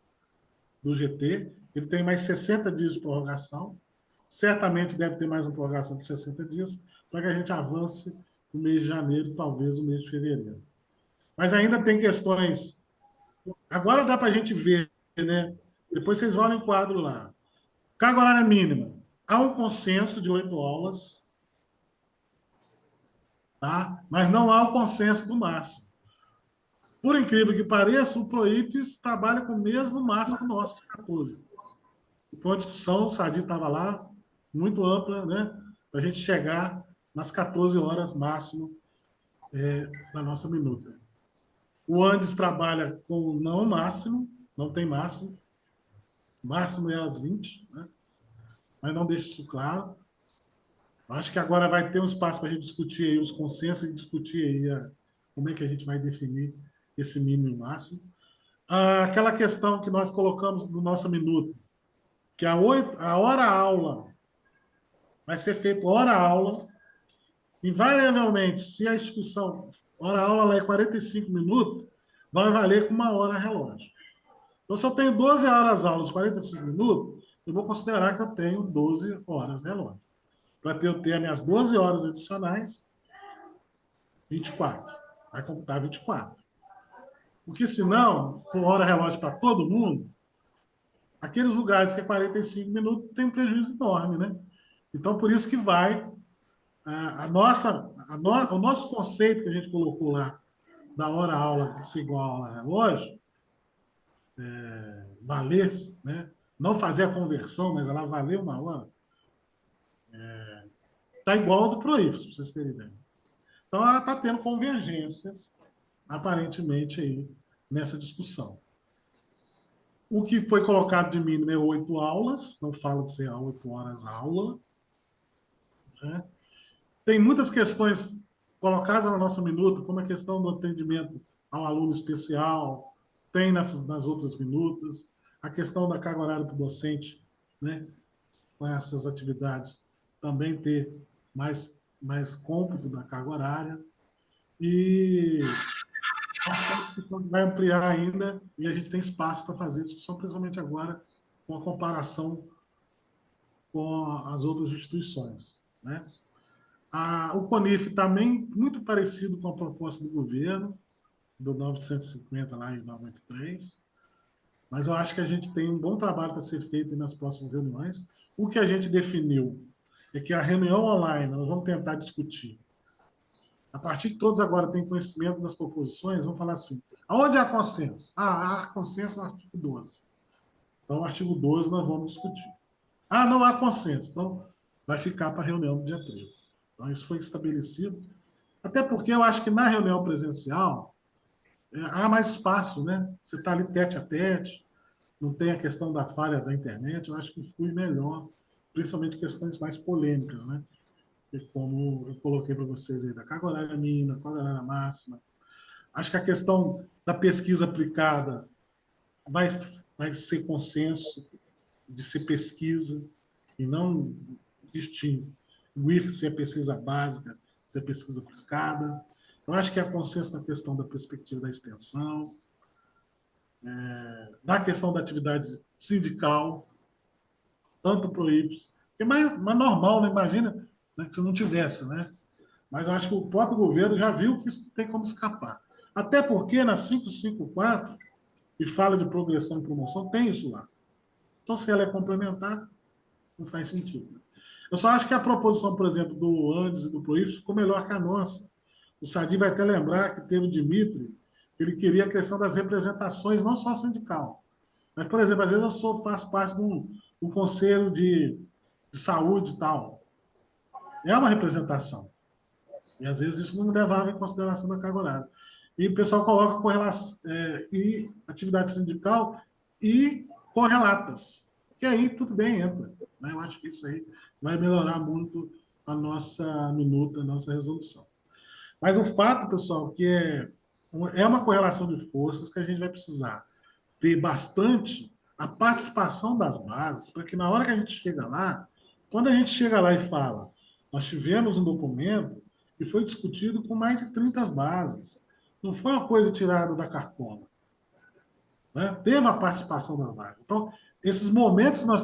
do GT, ele tem mais 60 dias de prorrogação, certamente deve ter mais uma prorrogação de 60 dias, para que a gente avance no mês de janeiro, talvez no mês de fevereiro. Mas ainda tem questões. Agora dá para a gente ver, né? Depois vocês olham o quadro lá. Carga horária mínima. Há um consenso de 8 aulas, tá? Mas não há o consenso do máximo. Por incrível que pareça, o PROIPES trabalha com o mesmo máximo nosso, de 14. Foi uma discussão, o Sadi estava lá, muito ampla, né? Para a gente chegar nas 14 horas máximo da nossa minuta. O Andes trabalha com não máximo, não tem máximo. Máximo é às 20, né? Mas não deixa isso claro. Acho que agora vai ter um espaço para a gente discutir aí os consensos e discutir aí como é que a gente vai definir esse mínimo e máximo. Aquela questão que nós colocamos no nosso minuto, que a hora-aula vai ser feita hora-aula, invariavelmente, se a instituição, hora-aula é 45 minutos, vai valer com 1 hora relógio. Então, se eu tenho 12 horas aulas, 45 minutos, eu vou considerar que eu tenho 12 horas relógio. Para eu ter as minhas 12 horas adicionais, 24. Vai computar 24. Porque, senão, for hora relógio para todo mundo, aqueles lugares que é 45 minutos tem um prejuízo enorme, né? Então, por isso que vai o nosso conceito que a gente colocou lá da hora-aula ser igual a hora-relógio, valer, né? Não fazer a conversão, mas ela valer 1 hora, está igual ao do PROIFES, para vocês terem ideia. Então, ela está tendo convergências, aparentemente, aí, nessa discussão. O que foi colocado de mínimo é 8 aulas, não fala de ser 8 horas aula, né? Tem muitas questões colocadas na nossa minuta, como a questão do atendimento ao aluno especial, tem nas outras minutas, a questão da carga horária para o docente, né? Com essas atividades, também ter mais cômputo da carga horária. E acho que é uma discussão que vai ampliar ainda, e a gente tem espaço para fazer discussão, principalmente agora, com a comparação com as outras instituições, né? O CONIF também muito parecido com a proposta do governo, do 950 lá em 93, mas eu acho que a gente tem um bom trabalho para ser feito nas próximas reuniões. O que a gente definiu é que a reunião online, nós vamos tentar discutir. A partir que todos agora têm conhecimento das proposições, vamos falar assim, aonde há consenso? Há consenso no artigo 12. Então, o artigo 12 nós vamos discutir. Não há consenso. Então, vai ficar para a reunião do dia 13. Então, isso foi estabelecido. Até porque eu acho que na reunião presencial há mais espaço, né? Você está ali tete a tete, não tem a questão da falha da internet, eu acho que flui melhor, principalmente questões mais polêmicas, né? E como eu coloquei para vocês aí, da carga horária mínima, carga horária máxima. Acho que a questão da pesquisa aplicada vai ser consenso de ser pesquisa e não distinguir se é pesquisa básica, se é pesquisa aplicada. Eu acho que há consenso na questão da perspectiva da extensão, da questão da atividade sindical, tanto para o IFES, que é mais normal, né? Imagina, né, que se não tivesse, né? Mas eu acho que o próprio governo já viu que isso não tem como escapar. Até porque na 554, que fala de progressão e promoção, tem isso lá. Então, se ela é complementar, não faz sentido. Eu só acho que a proposição, por exemplo, do Andes e do Proif ficou melhor que a nossa. O Sadi vai até lembrar que teve o Dimitri, que ele queria a questão das representações, não só sindical. Mas, por exemplo, às vezes faço parte do conselho de saúde e tal. É uma representação. E às vezes isso não levava em consideração da carga horária. E o pessoal coloca e atividade sindical e correlatas. Que aí tudo bem, entra. Né? Eu acho que isso aí vai melhorar muito a nossa minuta, a nossa resolução. Mas o fato, pessoal, que é uma correlação de forças que a gente vai precisar ter bastante a participação das bases, para que na hora que a gente chega lá, quando a gente chega lá e fala, nós tivemos um documento que foi discutido com mais de 30 bases. Não foi uma coisa tirada da cartola. Né? Teve a participação das bases. Então, esses momentos que nós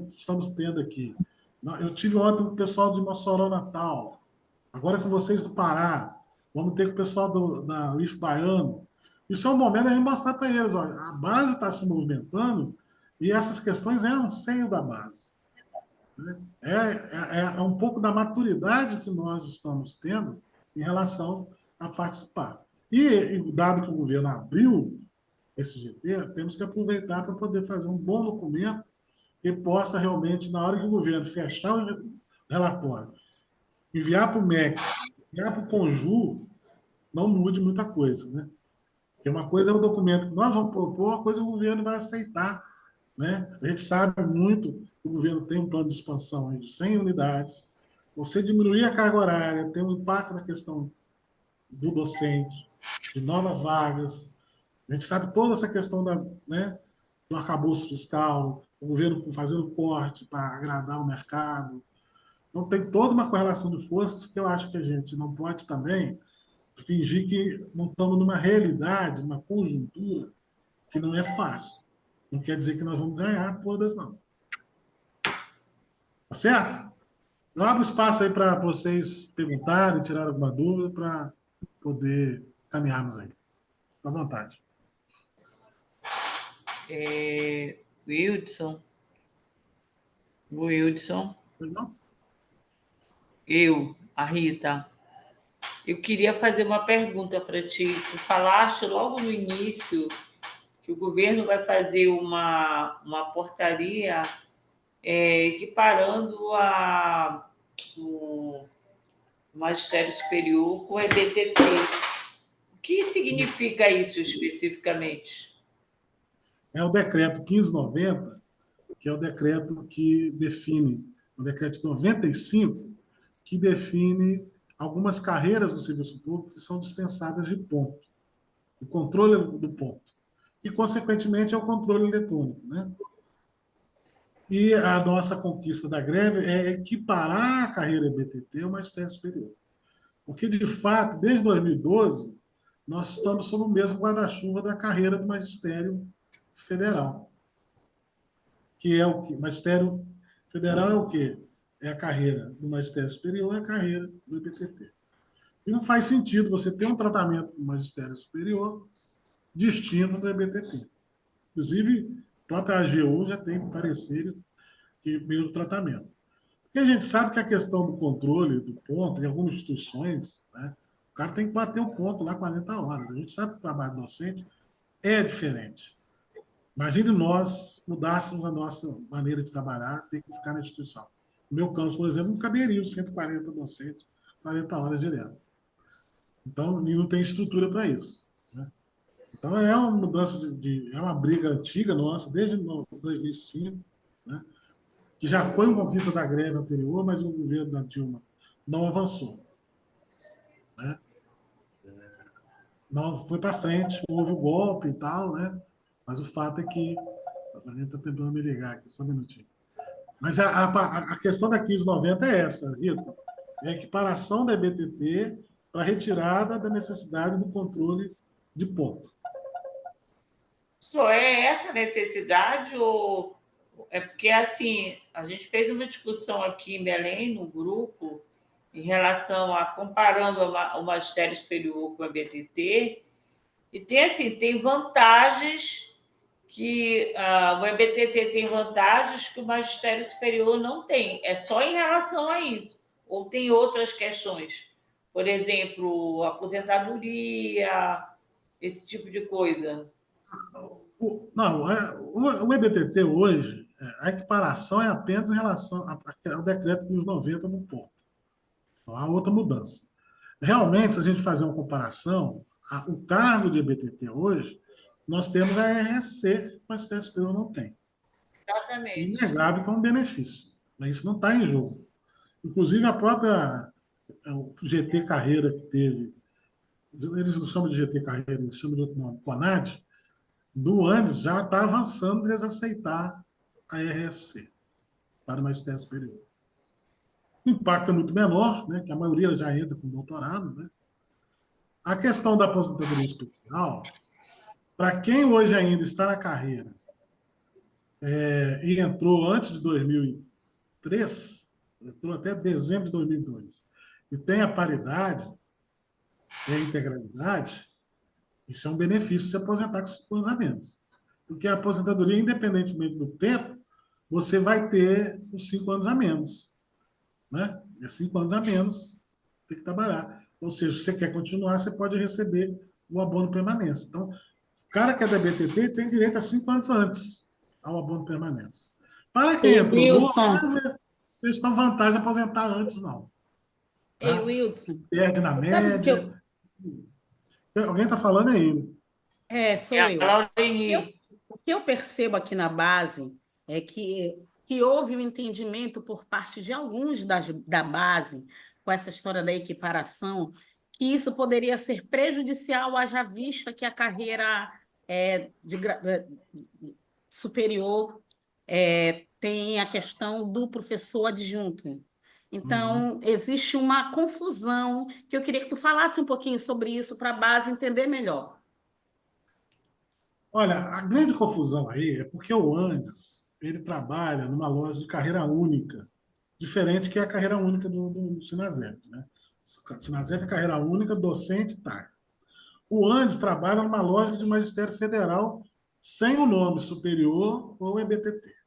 estamos tendo aqui, eu tive ontem com o pessoal de Mossoró, Natal, agora com vocês do Pará, vamos ter com o pessoal da UIF Baiano. Isso é um momento de mostrar para eles, olha, a base está se movimentando e essas questões é um seio da base. É um pouco da maturidade que nós estamos tendo em relação a participar. E dado que o governo abriu esse GT, temos que aproveitar para poder fazer um bom documento que possa realmente, na hora que o governo fechar o relatório, enviar para o MEC, enviar para o Conjur, não mude muita coisa, né? Porque uma coisa é o documento que nós vamos propor, uma coisa o governo vai aceitar, né? A gente sabe muito que o governo tem um plano de expansão de 100 unidades. Você diminuir a carga horária tem um impacto na questão do docente, de novas vagas. A gente sabe toda essa questão do arcabouço fiscal, o governo fazendo corte para agradar o mercado. Então, tem toda uma correlação de forças que eu acho que a gente não pode também fingir que não estamos numa realidade, numa conjuntura que não é fácil. Não quer dizer que nós vamos ganhar todas, não. Tá certo? Eu abro espaço aí para vocês perguntarem, tirar alguma dúvida, para poder caminharmos aí. Fica à vontade. Wilson. Não? A Rita. Eu queria fazer uma pergunta para ti. Tu falaste logo no início que o governo vai fazer uma portaria equiparando o magistério superior com o EBTT. O que significa isso especificamente? É o decreto 1590, que é o decreto que define, o decreto de 95, que define algumas carreiras do serviço público que são dispensadas de ponto, o controle do ponto, e, consequentemente, é o controle eletrônico, né? E a nossa conquista da greve é equiparar a carreira EBTT ao magistério superior. Porque, de fato, desde 2012, nós estamos sob o mesmo guarda-chuva da carreira do magistério federal, que é o que? Magistério federal é o quê? É a carreira do magistério superior, é a carreira do EBTT. E não faz sentido você ter um tratamento do magistério superior distinto do EBTT. Inclusive, a própria AGU já tem pareceres que meio tratamento. Porque a gente sabe que a questão do controle do ponto, em algumas instituições, né, o cara tem que bater o ponto lá 40 horas. A gente sabe que o trabalho docente é diferente. Imagine nós mudássemos a nossa maneira de trabalhar, ter que ficar na instituição. No meu campus, por exemplo, não caberia os 140 docentes, 40 horas direto. Então, e não tem estrutura para isso, né? Então, é uma mudança é uma briga antiga nossa, desde 2005, né? Que já foi uma conquista da greve anterior, mas o governo da Dilma não avançou, né? Não foi para frente, houve o golpe e tal, né? Mas o fato é que a gente está tentando me ligar aqui, só um minutinho. Mas a questão da 1590 é essa, Rita. É a equiparação da EBTT para a retirada da necessidade do controle de ponto. Só é essa necessidade ou é porque, assim, a gente fez uma discussão aqui em Belém, no grupo, em relação a comparando o magistério superior com a BTT, e tem, assim, tem vantagens que o EBTT tem vantagens que o magistério superior não tem. É só em relação a isso. Ou tem outras questões? Por exemplo, aposentadoria, esse tipo de coisa. Não, o EBTT hoje, a equiparação é apenas em relação ao decreto 1590 no ponto. Não há outra mudança. Realmente, se a gente fazer uma comparação, o cargo de EBTT hoje, nós temos a RSC, mas o Magistério Superior não tem. É Exatamente. inegável que é um benefício, mas isso não está em jogo. Inclusive, a própria o GT Carreira que teve, eles não chamam de GT Carreira, eles chamam de outro nome, CONAD, do ANDES já está avançando para eles aceitar a RSC para o Magistério Superior. O impacto é muito menor, né, que a maioria já entra com doutorado, né? A questão da aposentadoria especial, para quem hoje ainda está na carreira e entrou antes de 2003, entrou até dezembro de 2002, e tem a paridade e a integralidade, isso é um benefício se aposentar com 5 anos a menos. Porque a aposentadoria, independentemente do tempo, você vai ter os 5 anos a menos, né? É 5 anos a menos, tem que trabalhar. Ou seja, se você quer continuar, você pode receber o abono permanência. Então, o cara que é da BTT tem direito a 5 anos antes ao abono permanência. Para quem Ei, entrou novo, Wilson, eles estão vantagem de aposentar antes, não. ei, Tá? Wilson, Perde na sabes o que eu... média. Alguém está falando aí. Sou É a eu. Laureni. O que eu percebo aqui na base é que houve um entendimento por parte de alguns da base, com essa história da equiparação, que isso poderia ser prejudicial, haja vista que a carreira superior tem a questão do professor adjunto. Então, existe uma confusão que eu queria que tu falasse um pouquinho sobre isso para a base entender melhor. Olha, a grande confusão aí é porque o Andes ele trabalha numa loja de carreira única, diferente que é a carreira única do Sinasef, né? Sinasef é carreira única, docente e tarde. O Andes trabalha numa loja de magistério federal sem o nome superior ou EBTT.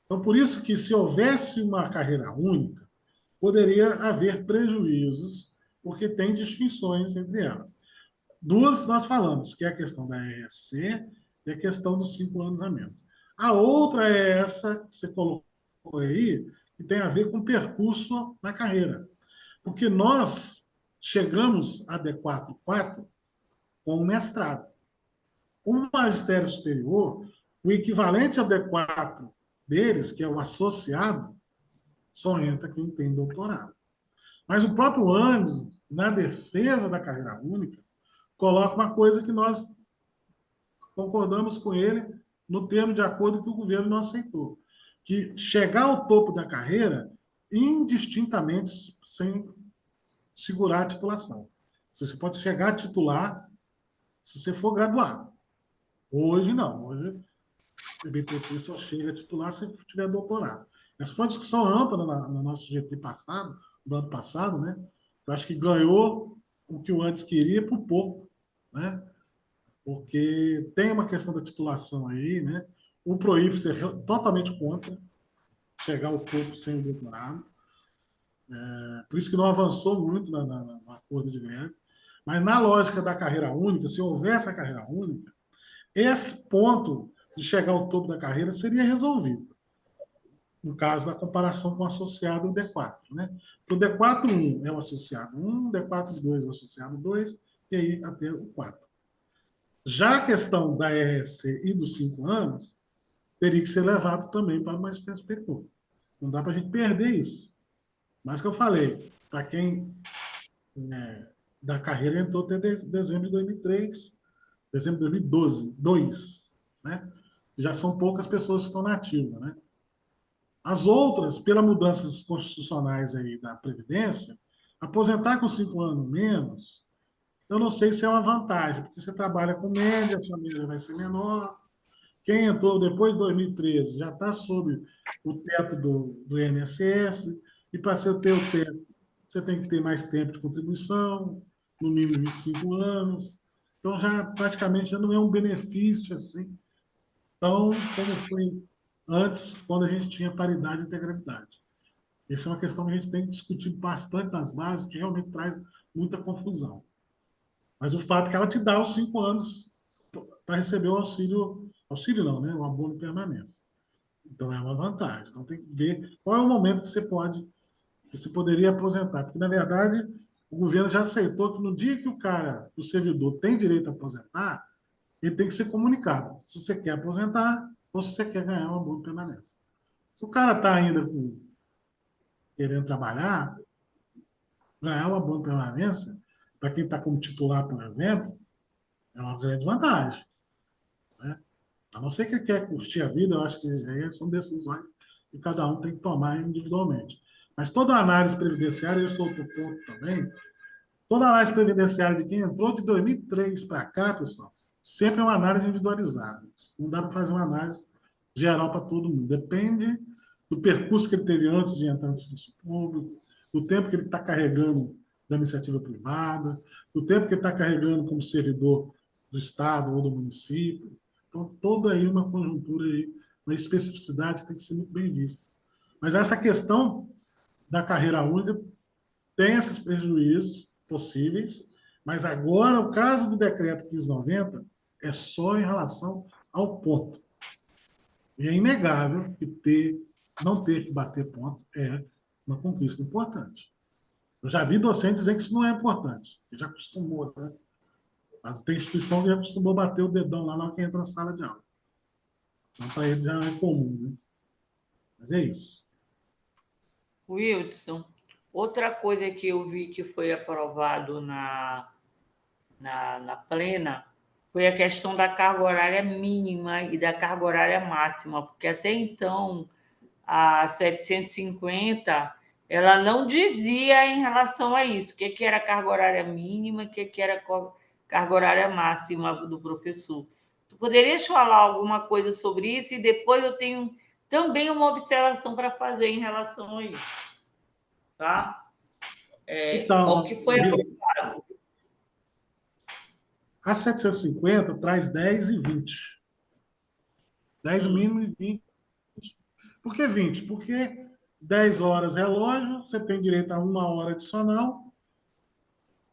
Então, por isso que se houvesse uma carreira única, poderia haver prejuízos, porque tem distinções entre elas. Duas nós falamos, que é a questão da RSC e a questão dos 5 anos a menos. A outra é essa que você colocou aí, que tem a ver com percurso na carreira. Porque nós chegamos a D4 com o mestrado. O magistério superior, o equivalente ao D4 deles, que é o associado, só entra quem tem doutorado. Mas o próprio Andes, na defesa da carreira única, coloca uma coisa que nós concordamos com ele no termo de acordo que o governo não aceitou, que chegar ao topo da carreira indistintamente sem segurar a titulação. Você pode chegar a titular se você for graduado. Hoje, não. Hoje, o BTT só chega a titular se tiver doutorado. Essa foi uma discussão ampla no nosso GT passado, do ano passado, né? Eu acho que ganhou o que o antes queria por pouco, né? Porque tem uma questão da titulação aí, né? O PROIF é totalmente contra chegar ao topo sem o doutorado. Por isso que não avançou muito no acordo de greve. Mas na lógica da carreira única, se houvesse a carreira única, esse ponto de chegar ao topo da carreira seria resolvido. No caso da comparação com o associado D4, né? O D4-1 é o associado 1, o D4-2 é o associado 2, e aí até o 4. Já a questão da RSC e dos 5 anos teria que ser levado também para o magistério superior. Não dá para a gente perder isso. Mas que eu falei, para quem da carreira entrou até dezembro de 2003, dezembro de 2012, né? Já são poucas pessoas que estão na ativa, né? As outras, pelas mudanças constitucionais aí da Previdência, aposentar com 5 anos menos, eu não sei se é uma vantagem, porque você trabalha com média, a sua média vai ser menor. Quem entrou depois de 2013 já está sob o teto do INSS, e para você ter o teto, você tem que ter mais tempo de contribuição, no mínimo 25 anos. Então, já praticamente já não é um benefício assim, tão como foi antes, quando a gente tinha paridade e integralidade. Essa é uma questão que a gente tem discutido bastante nas bases, que realmente traz muita confusão. Mas o fato é que ela te dá os 5 anos para receber o auxílio não, né? O abono permanece. Então é uma vantagem. Então tem que ver qual é o momento que você poderia aposentar. Porque, na verdade, o governo já aceitou que no dia que o servidor tem direito a aposentar, ele tem que ser comunicado. Se você quer aposentar ou se você quer ganhar um abono permanece. Se o cara está ainda querendo trabalhar, ganhar um abono permanência, para quem está como titular, por exemplo, é uma grande vantagem. Né? A não ser que ele quer curtir a vida, eu acho que aí são decisões que cada um tem que tomar individualmente. Mas toda a análise previdenciária, esse é outro ponto também, toda a análise previdenciária de quem entrou de 2003 para cá, pessoal, sempre é uma análise individualizada. Não dá para fazer uma análise geral para todo mundo. Depende do percurso que ele teve antes de entrar no serviço público, do tempo que ele está carregando da iniciativa privada, do tempo que ele está carregando como servidor do Estado ou do município. Então, toda aí uma conjuntura, aí, uma especificidade que tem que ser muito bem vista. Mas essa questão da carreira única tem esses prejuízos possíveis, mas agora o caso do decreto 1590 é só em relação ao ponto. E é inegável que não ter que bater ponto é uma conquista importante. Eu já vi docente dizer que isso não é importante, que já acostumou, né? Mas tem instituição que já acostumou bater o dedão lá na hora que entra na sala de aula. Então, para eles já é comum, né? Mas é isso. Wilson, outra coisa que eu vi que foi aprovado na plena foi a questão da carga horária mínima e da carga horária máxima, porque até então a 750 ela não dizia em relação a isso, o que era carga horária mínima, o que era carga horária máxima do professor. Tu poderias falar alguma coisa sobre isso? E depois eu tenho também uma observação para fazer em relação a isso. Tá? Então, o que foi aprovado. A 750 traz 10 e 20. 10 mínimo e 20. Por que 20? Porque 10 horas relógio, você tem direito a 1 hora adicional,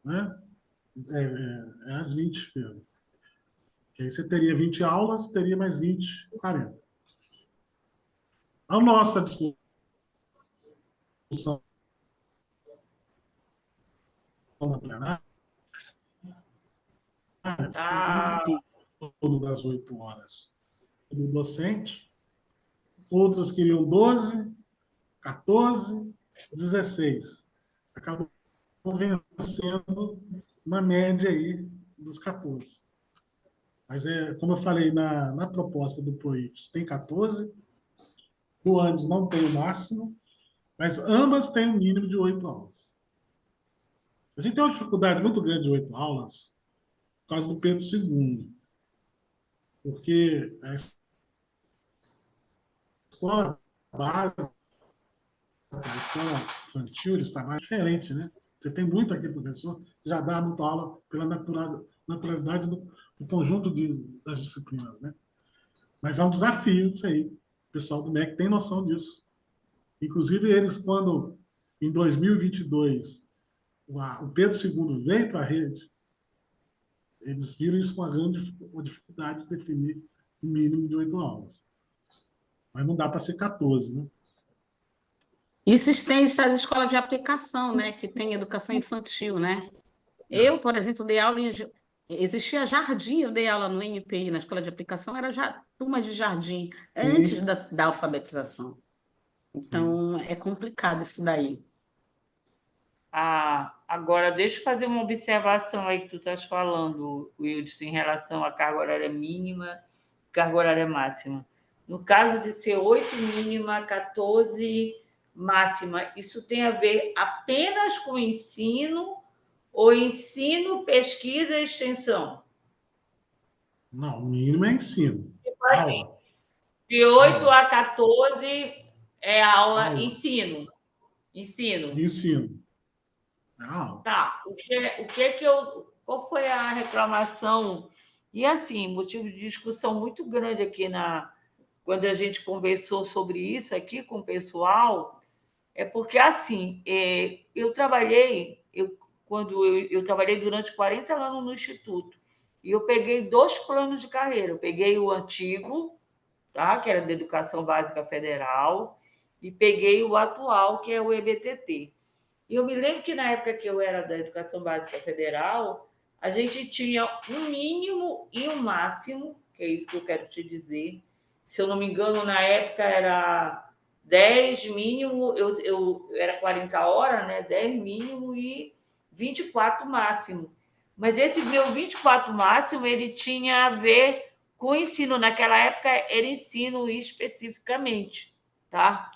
né? É às 20. Que aí você teria 20 aulas, teria mais 20, 40. A nossa discussão na plenária foi das 8 horas do docente, outros queriam 12, 14, 16. acabou vencendo uma média aí dos 14. Mas, como eu falei, na proposta do PROIFES tem 14, do Andes não tem o máximo, mas ambas têm um mínimo de 8 aulas. A gente tem uma dificuldade muito grande de 8 aulas por causa do Pedro II, porque a escola básica, a escola infantil, eles trabalham diferente, né? Você tem muito aqui, professor, que já dá muita aula pela naturalidade do conjunto das disciplinas, né? Mas é um desafio isso aí. O pessoal do MEC tem noção disso. Inclusive, eles, quando, em 2022, o Pedro II veio para a rede, eles viram isso com uma dificuldade de definir o mínimo de 8 aulas. Mas não dá para ser 14, né? Isso estende-se às escolas de aplicação, né, que tem educação infantil, né? Eu, por exemplo, dei aula em... Existia jardim, eu dei aula no NPI, na escola de aplicação, era já turma de jardim, antes Sim, da alfabetização. sim. Então, é complicado isso daí. Agora, deixa eu fazer uma observação aí que tu estás falando, Wildson, em relação à carga horária mínima e carga horária máxima. No caso de ser 8 mínima, 14 máxima, isso tem a ver apenas com ensino ou ensino, pesquisa e extensão? Não, o mínimo é ensino. Tipo assim, Aula. de 8 Aula. a 14 é aula, Aula. ensino. De Ensino. ensino. É aula. Tá, qual foi a reclamação? E assim, motivo de discussão muito grande aqui quando a gente conversou sobre isso aqui com o pessoal, é porque assim, eu trabalhei durante 40 anos no Instituto, e eu peguei 2 planos de carreira. Eu peguei o antigo, tá? Que era da Educação Básica Federal, e peguei o atual, que é o EBTT. E eu me lembro que na época que eu era da Educação Básica Federal, a gente tinha um mínimo e um máximo, que é isso que eu quero te dizer. Se eu não me engano, na época era 10 mínimo, eu era 40 horas, né? 10 mínimo e 24 máximo. Mas esse meu 24 máximo, ele tinha a ver com o ensino. Naquela época, era ensino especificamente, tá?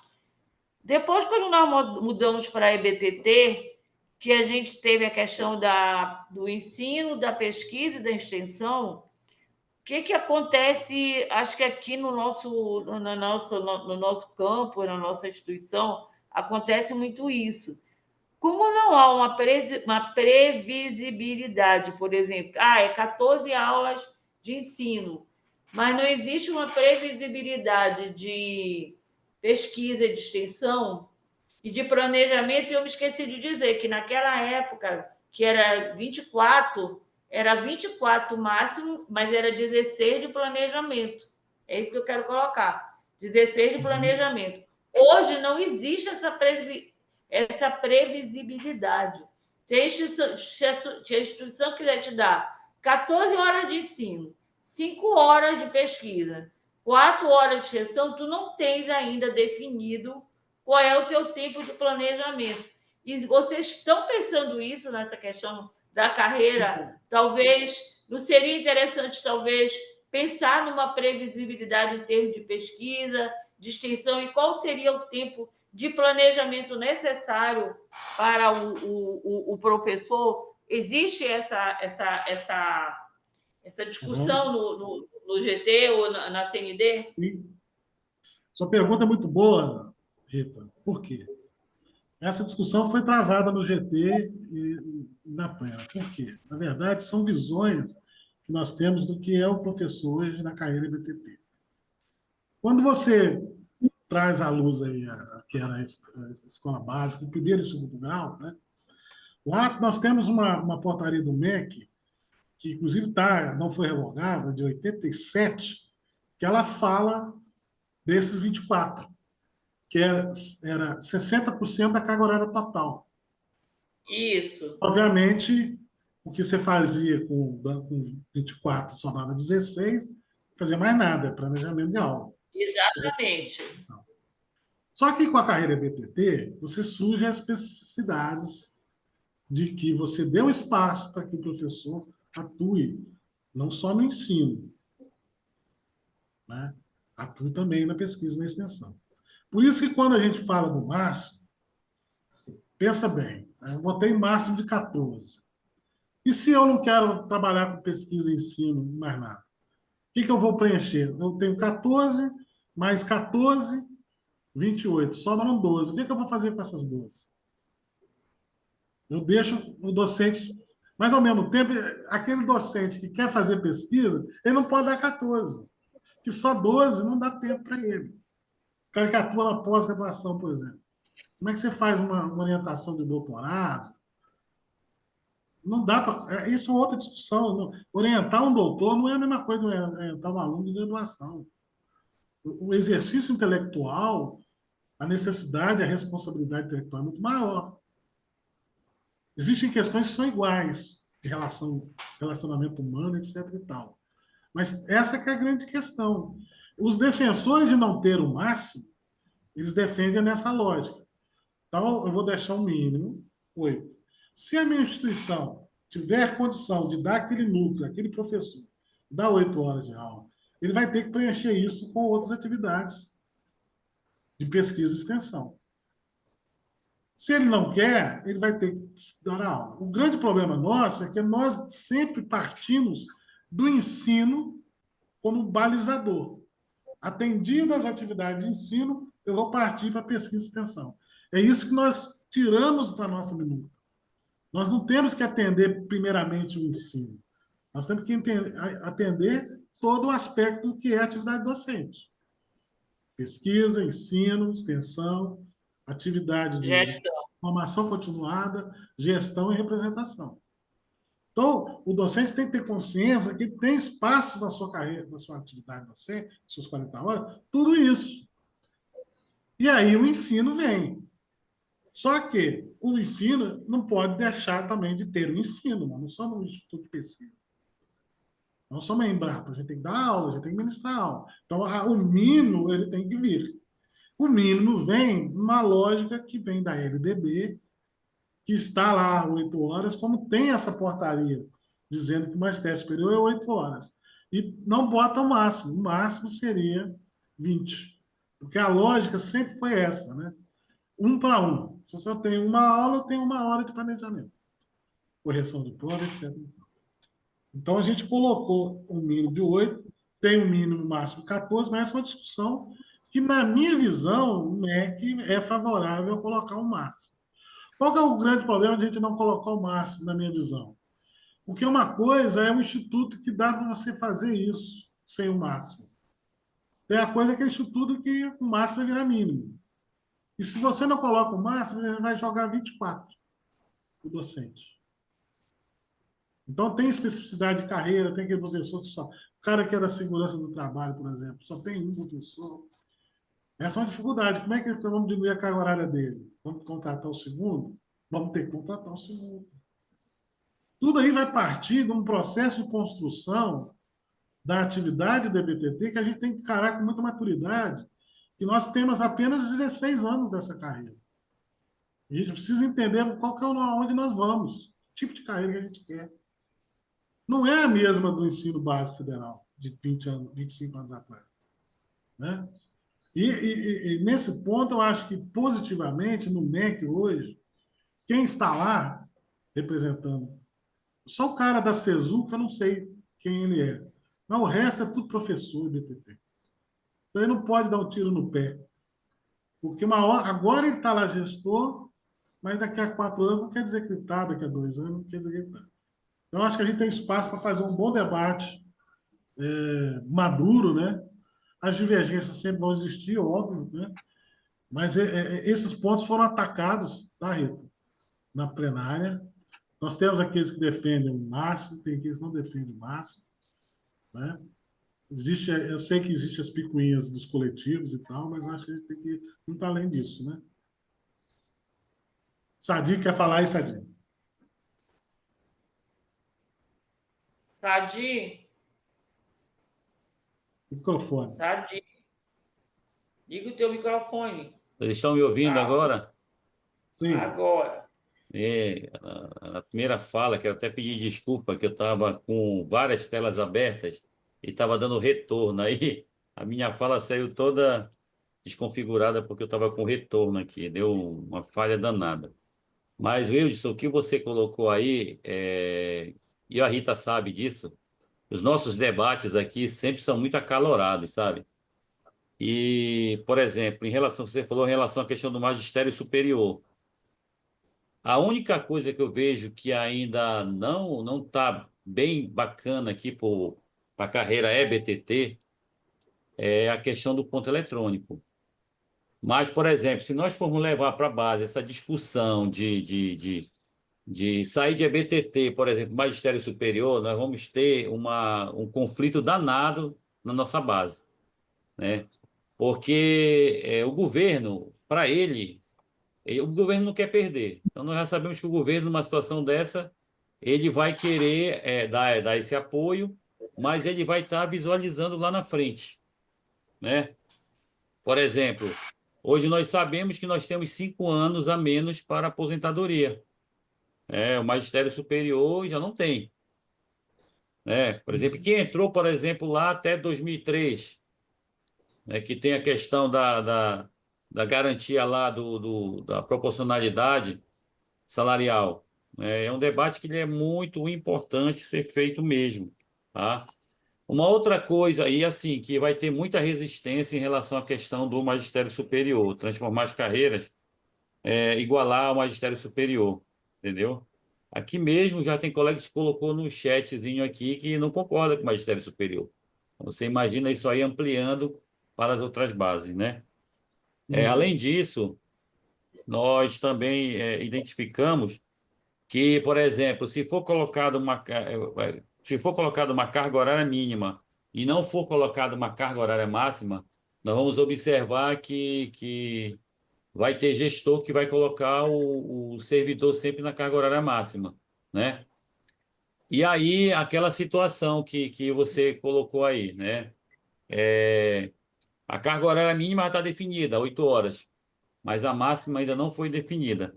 Depois, quando nós mudamos para a EBTT, que a gente teve a questão do ensino, da pesquisa e da extensão, o que acontece, acho que aqui no nosso campo, na nossa instituição, acontece muito isso. Como não há uma previsibilidade, por exemplo, é 14 aulas de ensino, mas não existe uma previsibilidade de pesquisa e de extensão e de planejamento, eu me esqueci de dizer que naquela época, que era 24 máximo, mas era 16 de planejamento. É isso que eu quero colocar. 16 de planejamento. Hoje não existe essa previsibilidade. Se a instituição quiser te dar 14 horas de ensino, 5 horas de pesquisa, 4 horas de extensão, tu não tens ainda definido qual é o teu tempo de planejamento. E vocês estão pensando isso nessa questão da carreira? Talvez não seria interessante, talvez, pensar numa previsibilidade em termos de pesquisa, de extensão, e qual seria o tempo de planejamento necessário para o professor? Existe essa discussão no GT ou na CND? Sua pergunta é muito boa, Rita. Por quê? Essa discussão foi travada no GT e na PEN. Por quê? Na verdade, são visões que nós temos do que é o professor hoje na carreira BTT. Quando você traz à luz aí que era a escola básica, o primeiro e o segundo grau, né? Lá nós temos uma portaria do MEC, que inclusive não foi revogada, de 87, que ela fala desses 24, que era 60% da carga horária total. Isso. Obviamente, o que você fazia com 24 sobrava 16, não fazia mais nada, é planejamento de aula. Exatamente. Só que com a carreira BTT, você surge as especificidades de que você dê um espaço para que o professor atue, não só no ensino, né? Atue também na pesquisa e na extensão. Por isso que quando a gente fala do máximo, pensa bem, né? Eu botei máximo de 14. E se eu não quero trabalhar com pesquisa e ensino, mais nada? O que eu vou preencher? Eu tenho 14, mais 14, 28. Sobram 12. O que eu vou fazer com essas 12? Eu deixo o docente, mas ao mesmo tempo, aquele docente que quer fazer pesquisa, ele não pode dar 14, que só 12 não dá tempo para ele. O cara que atua na pós-graduação, por exemplo. Como é que você faz uma orientação de doutorado? Não dá para. Isso é outra discussão. Orientar um doutor não é a mesma coisa que orientar um aluno de graduação. O exercício intelectual, a necessidade, a responsabilidade intelectual é muito maior. Existem questões que são iguais, de relacionamento humano, etc. e tal. Mas essa que é a grande questão. Os defensores de não ter o máximo, eles defendem nessa lógica. Então, eu vou deixar o mínimo, 8. Se a minha instituição tiver condição de dar aquele núcleo, aquele professor, dar 8 horas de aula, ele vai ter que preencher isso com outras atividades de pesquisa e extensão. Se ele não quer, ele vai ter que dar aula. O grande problema nosso é que nós sempre partimos do ensino como balizador. Atendidas as atividades de ensino, eu vou partir para pesquisa e extensão. É isso que nós tiramos da nossa minuta. Nós não temos que atender primeiramente o ensino. Nós temos que atender todo o aspecto do que é atividade docente. Pesquisa, ensino, extensão, atividade de Gestão. formação continuada, gestão e representação. Então, o docente tem que ter consciência que tem espaço na sua carreira, na sua atividade docente, suas 40 horas, tudo isso. E aí o ensino vem. Só que o ensino não pode deixar também de ter o ensino. Nós não somos um instituto de pesquisa. Nós somos a Embrapa. A gente tem que dar aula, a gente tem que ministrar aula. Então, o mínimo ele tem que vir. O mínimo vem numa lógica que vem da LDB, que está lá 8 horas, como tem essa portaria dizendo que o magistério superior é 8 horas. E não bota o máximo seria 20. Porque a lógica sempre foi essa, né? 1 para 1. Se eu só tenho uma aula, eu tenho 1 hora de planejamento. Correção de prova, etc. Então, a gente colocou um mínimo de 8, tem um mínimo máximo de 14, mas essa é uma discussão que, na minha visão, o MEC é favorável a colocar um máximo. Qual que é o grande problema de a gente não colocar o máximo, na minha visão? Porque uma coisa é um instituto que dá para você fazer isso sem o máximo. Tem a coisa que é instituto que o máximo vai virar mínimo. E se você não coloca o máximo, ele vai jogar 24, o docente. Então, tem especificidade de carreira, tem aquele professor que só... O cara que é da segurança do trabalho, por exemplo, só tem um professor. Essa é uma dificuldade. Como é que vamos diminuir a carga horária dele? Vamos contratar o segundo? Vamos ter que contratar o segundo. Tudo aí vai partir de um processo de construção da atividade da EBTT que a gente tem que encarar com muita maturidade, que nós temos apenas 16 anos dessa carreira. E a gente precisa entender qual que é onde nós vamos, que tipo de carreira que a gente quer. Não é a mesma do ensino básico federal, de 20 anos, 25 anos atrás. Né? E nesse ponto, eu acho que, positivamente, no MEC hoje, quem está lá representando, só o cara da CESU, que eu não sei quem ele é, mas o resto é tudo professor do BTT. Então, ele não pode dar um tiro no pé. Porque agora ele está lá gestor, mas daqui a 4 anos não quer dizer que ele está, daqui a 2 anos não quer dizer que ele está. Então, acho que a gente tem espaço para fazer um bom debate maduro, né? As divergências sempre vão existir, óbvio, né? Mas esses pontos foram atacados, tá, Rita? Na plenária. Nós temos aqueles que defendem o máximo, tem aqueles que não defendem o máximo, né? Eu sei que existem as picuinhas dos coletivos e tal, mas acho que a gente tem que ir muito além disso, né? Sadi, quer falar aí, Sadi? Sadi, Microfone. Sadi, liga o teu microfone. Vocês estão me ouvindo Tá. agora? Sim. Agora. Na primeira fala, quero até pedir desculpa, que eu estava com várias telas abertas e estava dando retorno. Aí a minha fala saiu toda desconfigurada porque eu estava com retorno aqui, deu uma falha danada. Mas, Wilson, o que você colocou aí, e a Rita sabe disso, os nossos debates aqui sempre são muito acalorados, sabe? E, por exemplo, você falou em relação à questão do magistério superior. A única coisa que eu vejo que ainda não está bem bacana aqui para a carreira EBTT é a questão do ponto eletrônico. Mas, por exemplo, se nós formos levar para a base essa discussão de sair de EBTT, por exemplo, magistério superior, nós vamos ter um conflito danado na nossa base, né? Porque o governo, para ele, o governo não quer perder. Então, nós já sabemos que o governo, numa situação dessa, ele vai querer dar esse apoio, mas ele vai estar visualizando lá na frente, né? Por exemplo, hoje nós sabemos que nós temos 5 anos a menos para aposentadoria. O magistério superior já não tem, né? Por exemplo, quem entrou, por exemplo, lá até 2003, né, que tem a questão da garantia lá da proporcionalidade salarial. É um debate que ele é muito importante ser feito mesmo, tá? Uma outra coisa aí, assim, que vai ter muita resistência em relação à questão do magistério superior, transformar as carreiras, igualar ao magistério superior, entendeu? Aqui mesmo já tem colega que colocou no chatzinho aqui que não concorda com o magistério superior. Você imagina isso aí ampliando para as outras bases, né? Além disso, nós também identificamos que, por exemplo, se for colocada uma carga horária mínima e não for colocada uma carga horária máxima, nós vamos observar que vai ter gestor que vai colocar o servidor sempre na carga horária máxima, né? E aí, aquela situação que você colocou aí, né? A carga horária mínima está definida, 8 horas, mas a máxima ainda não foi definida.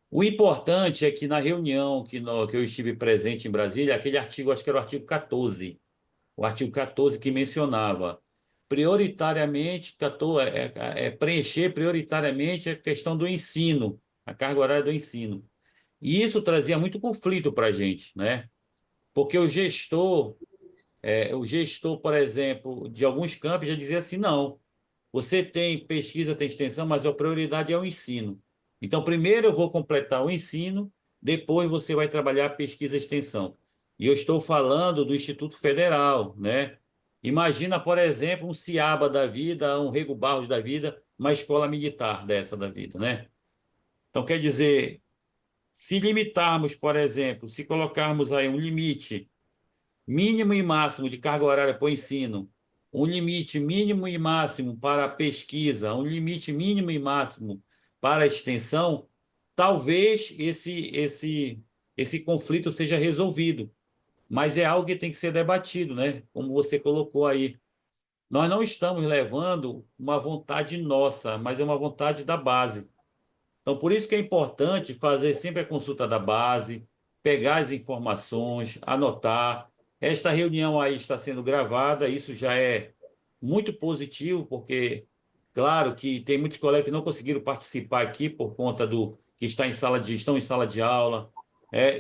O importante é que na reunião que eu estive presente em Brasília, aquele artigo, acho que era o artigo 14 que mencionava prioritariamente, preencher prioritariamente a questão do ensino, a carga horária do ensino. E isso trazia muito conflito para a gente, né? Porque o gestor, por exemplo, de alguns campos já dizia assim, não, você tem pesquisa, tem extensão, mas a prioridade é o ensino. Então, primeiro eu vou completar o ensino, depois você vai trabalhar pesquisa e extensão. E eu estou falando do Instituto Federal, né? Imagina, por exemplo, um Ciaba da vida, um Rego Barros da vida, uma escola militar dessa da vida, né? Então, quer dizer, se limitarmos, por exemplo, se colocarmos aí um limite mínimo e máximo de carga horária para o ensino, um limite mínimo e máximo para a pesquisa, um limite mínimo e máximo para a extensão, talvez esse conflito seja resolvido. Mas é algo que tem que ser debatido, né? Como você colocou aí. Nós não estamos levando uma vontade nossa, mas é uma vontade da base. Então, por isso que é importante fazer sempre a consulta da base, pegar as informações, anotar. Esta reunião aí está sendo gravada, isso já é muito positivo, porque, claro, que tem muitos colegas que não conseguiram participar aqui por conta do que estão em sala de aula,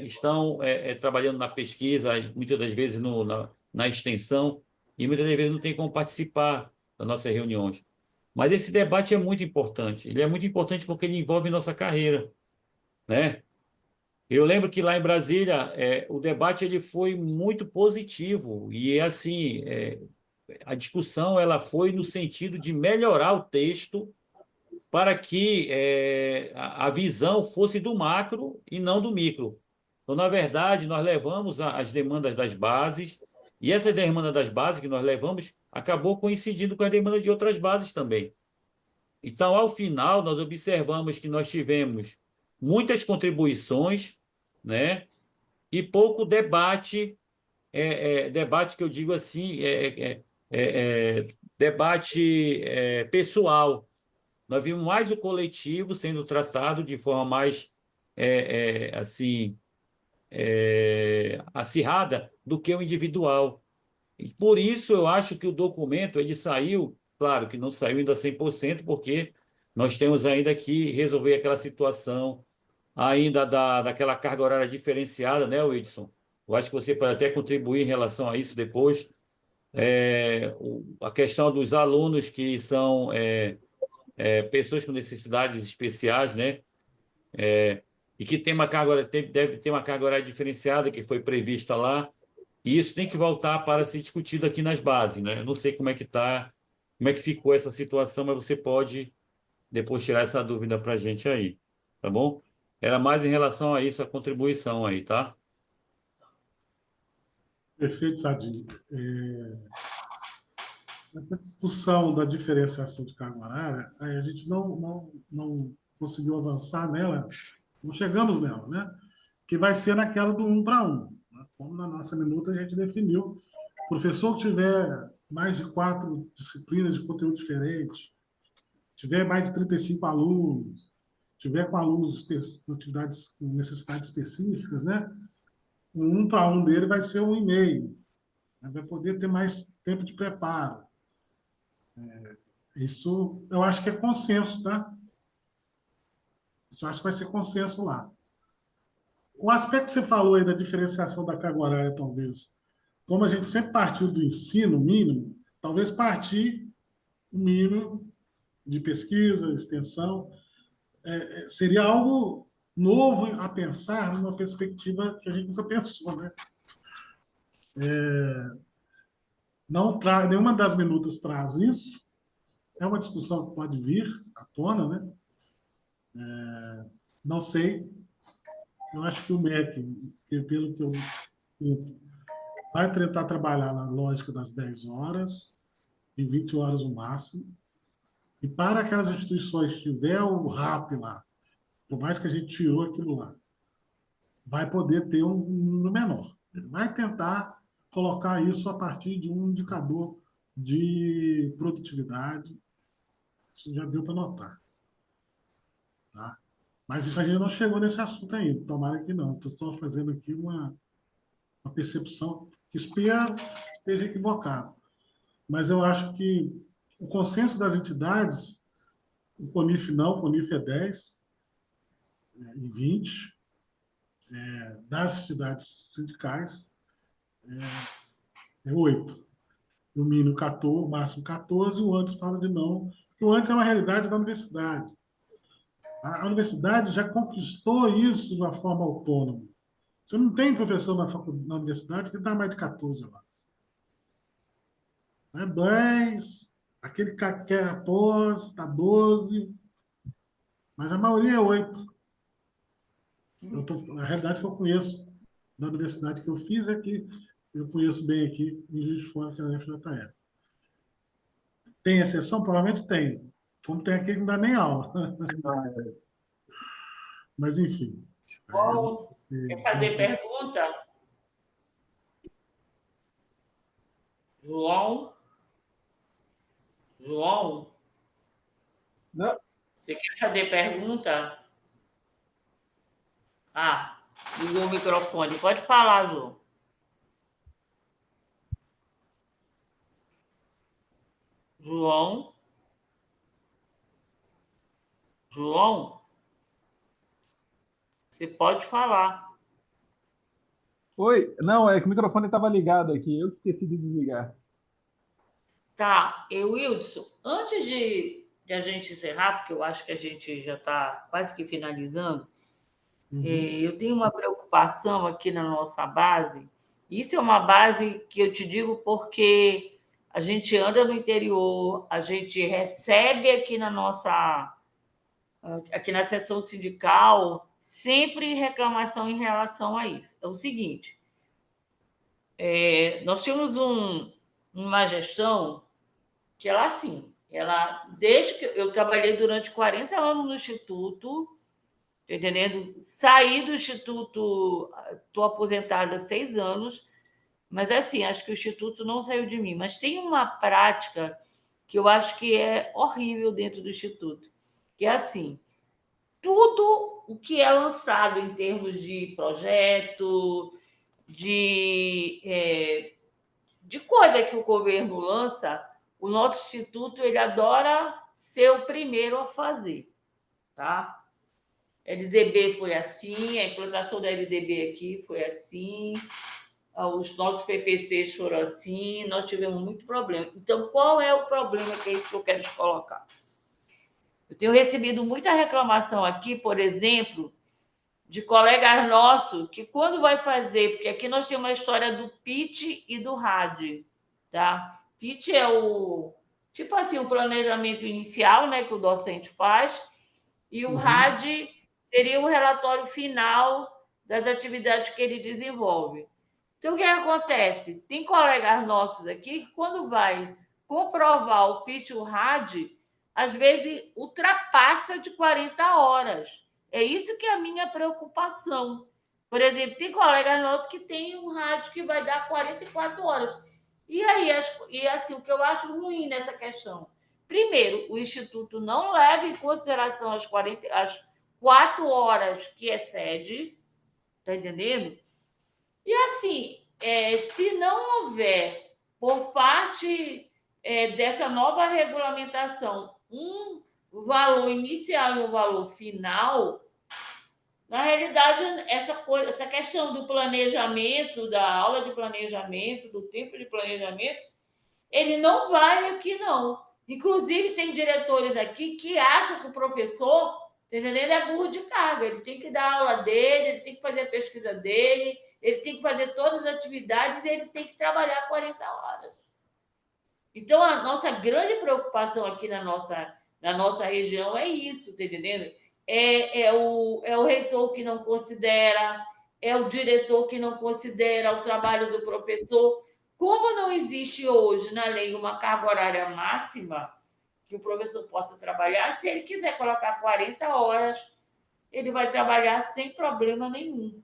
estão trabalhando na pesquisa, muitas das vezes na extensão, e muitas das vezes não tem como participar das nossas reuniões. Mas esse debate é muito importante. Ele é muito importante porque ele envolve nossa carreira, né? Eu lembro que lá em Brasília, o debate ele foi muito positivo e assim a discussão ela foi no sentido de melhorar o texto para que a visão fosse do macro e não do micro. Então, na verdade, nós levamos as demandas das bases e essa demanda das bases que nós levamos acabou coincidindo com a demanda de outras bases também. Então, ao final, nós observamos que nós tivemos muitas contribuições, né? E pouco debate, debate que eu digo assim, debate pessoal. Nós vimos mais o coletivo sendo tratado de forma mais assim, acirrada do que o individual. E por isso eu acho que o documento ele saiu, claro que não saiu ainda 100%, porque nós temos ainda que resolver aquela situação ainda daquela carga horária diferenciada, né, Wilson? Eu acho que você pode até contribuir em relação a isso depois. A questão dos alunos que são pessoas com necessidades especiais, né? E que tem uma deve ter uma carga horária diferenciada que foi prevista lá. E isso tem que voltar para ser discutido aqui nas bases, né? Eu não sei como é que tá, como é que ficou essa situação, mas você pode depois tirar essa dúvida para a gente aí, tá bom? Era mais em relação a isso, a contribuição aí, tá? Perfeito, Sadi. Essa discussão da diferenciação de carga horária, a gente não conseguiu avançar nela, não chegamos nela, né? Que vai ser naquela do 1 para 1. Né? Como na nossa minuta a gente definiu, o professor que tiver mais de 4 disciplinas de conteúdo diferente, tiver mais de 35 alunos, tiver com alunos com atividades com necessidades específicas, né? O 1 para 1 dele vai ser 1,5. Né? Vai poder ter mais tempo de preparo. Isso eu acho que é consenso, tá? Isso eu acho que vai ser consenso lá. O aspecto que você falou aí da diferenciação da carga horária, talvez, como a gente sempre partiu do ensino mínimo, talvez partir o mínimo de pesquisa, extensão, seria algo novo a pensar numa perspectiva que a gente nunca pensou, né? Não nenhuma das minutas traz isso. É uma discussão que pode vir à tona, né? Não sei. Eu acho que o MEC, pelo que eu vai tentar trabalhar na lógica das 10 horas e 20 horas o máximo. E para aquelas instituições que tiver o RAP lá, por mais que a gente tirou aquilo lá, vai poder ter um número menor. Ele vai tentar colocar isso a partir de um indicador de produtividade. Isso já deu para notar. Tá? Mas isso a gente não chegou nesse assunto ainda. Tomara que não. Estou só fazendo aqui uma percepção que espero esteja equivocado. Mas eu acho que o consenso das entidades, o CONIF não, o CONIF é 10 e 20, das entidades sindicais é 8. O mínimo 14, o máximo 14, e o antes fala de não, porque o antes é uma realidade da universidade. A universidade já conquistou isso de uma forma autônoma. Você não tem professor na universidade que dá mais de 14 horas. É 10, aquele que quer após, está 12, mas a maioria é 8. A realidade que eu conheço da universidade que eu fiz é que eu conheço bem aqui em Juiz de Fora, que é a FJF. Tem exceção? Provavelmente tem. Como tem aqui que não dá nem aula. Mas, enfim. Bom, quer fazer pergunta? João? João? Não, Você quer fazer pergunta? Ah, ligou o microfone. Pode falar, João. João? João? Você pode falar. oi, não, é que o microfone estava ligado aqui, eu que esqueci de desligar. Tá, Wilson, antes de a gente encerrar, porque eu acho que a gente já está quase que finalizando, eu tenho uma preocupação aqui na nossa base. Isso é uma base que eu te digo porque a gente anda no interior, a gente recebe aqui na seção sindical, sempre reclamação em relação a isso. É o seguinte, nós tínhamos uma gestão que ela, assim, desde que eu trabalhei durante 40 anos no Instituto, tá entendendo? Saí do Instituto, estou aposentada há 6 anos, mas assim, acho que o Instituto não saiu de mim. Mas tem uma prática que eu acho que é horrível dentro do Instituto, que é assim, tudo o que é lançado em termos de projeto, de coisa que o governo lança, o nosso instituto ele adora ser o primeiro a fazer, tá? LDB foi assim, a implantação da LDB aqui foi assim, os nossos PPCs foram assim, nós tivemos muito problema. Então, qual é o problema que é isso que eu quero te colocar? Eu tenho recebido muita reclamação aqui, por exemplo, de colegas nossos que quando vai fazer, porque aqui nós temos uma história do PIT e do RAD, tá? PIT é tipo assim, o planejamento inicial, né, que o docente faz, e o RAD seria o relatório final das atividades que ele desenvolve. Então, o que acontece? Tem colegas nossos aqui que, quando vai comprovar o PIT e o RAD, às vezes ultrapassa de 40 horas. É isso que é a minha preocupação. Por exemplo, tem colegas nossos que têm um RAD que vai dar 44 horas. E aí, assim, o que eu acho ruim nessa questão? Primeiro, o Instituto não leva em consideração as 4 horas que excede, está entendendo? E assim, se não houver, por parte dessa nova regulamentação, um valor inicial e um valor final, na realidade, essa questão do planejamento, da aula de planejamento, do tempo de planejamento, ele não vale aqui, não. Inclusive, tem diretores aqui que acham que o professor, tá entendendo, é burro de carga. Ele tem que dar a aula dele, ele tem que fazer a pesquisa dele, ele tem que fazer todas as atividades e ele tem que trabalhar 40 horas. Então, a nossa grande preocupação aqui na nossa região é isso, tá entendendo? É o reitor que não considera, é o diretor que não considera o trabalho do professor. Como não existe hoje na lei uma carga horária máxima que o professor possa trabalhar, se ele quiser colocar 40 horas, ele vai trabalhar sem problema nenhum.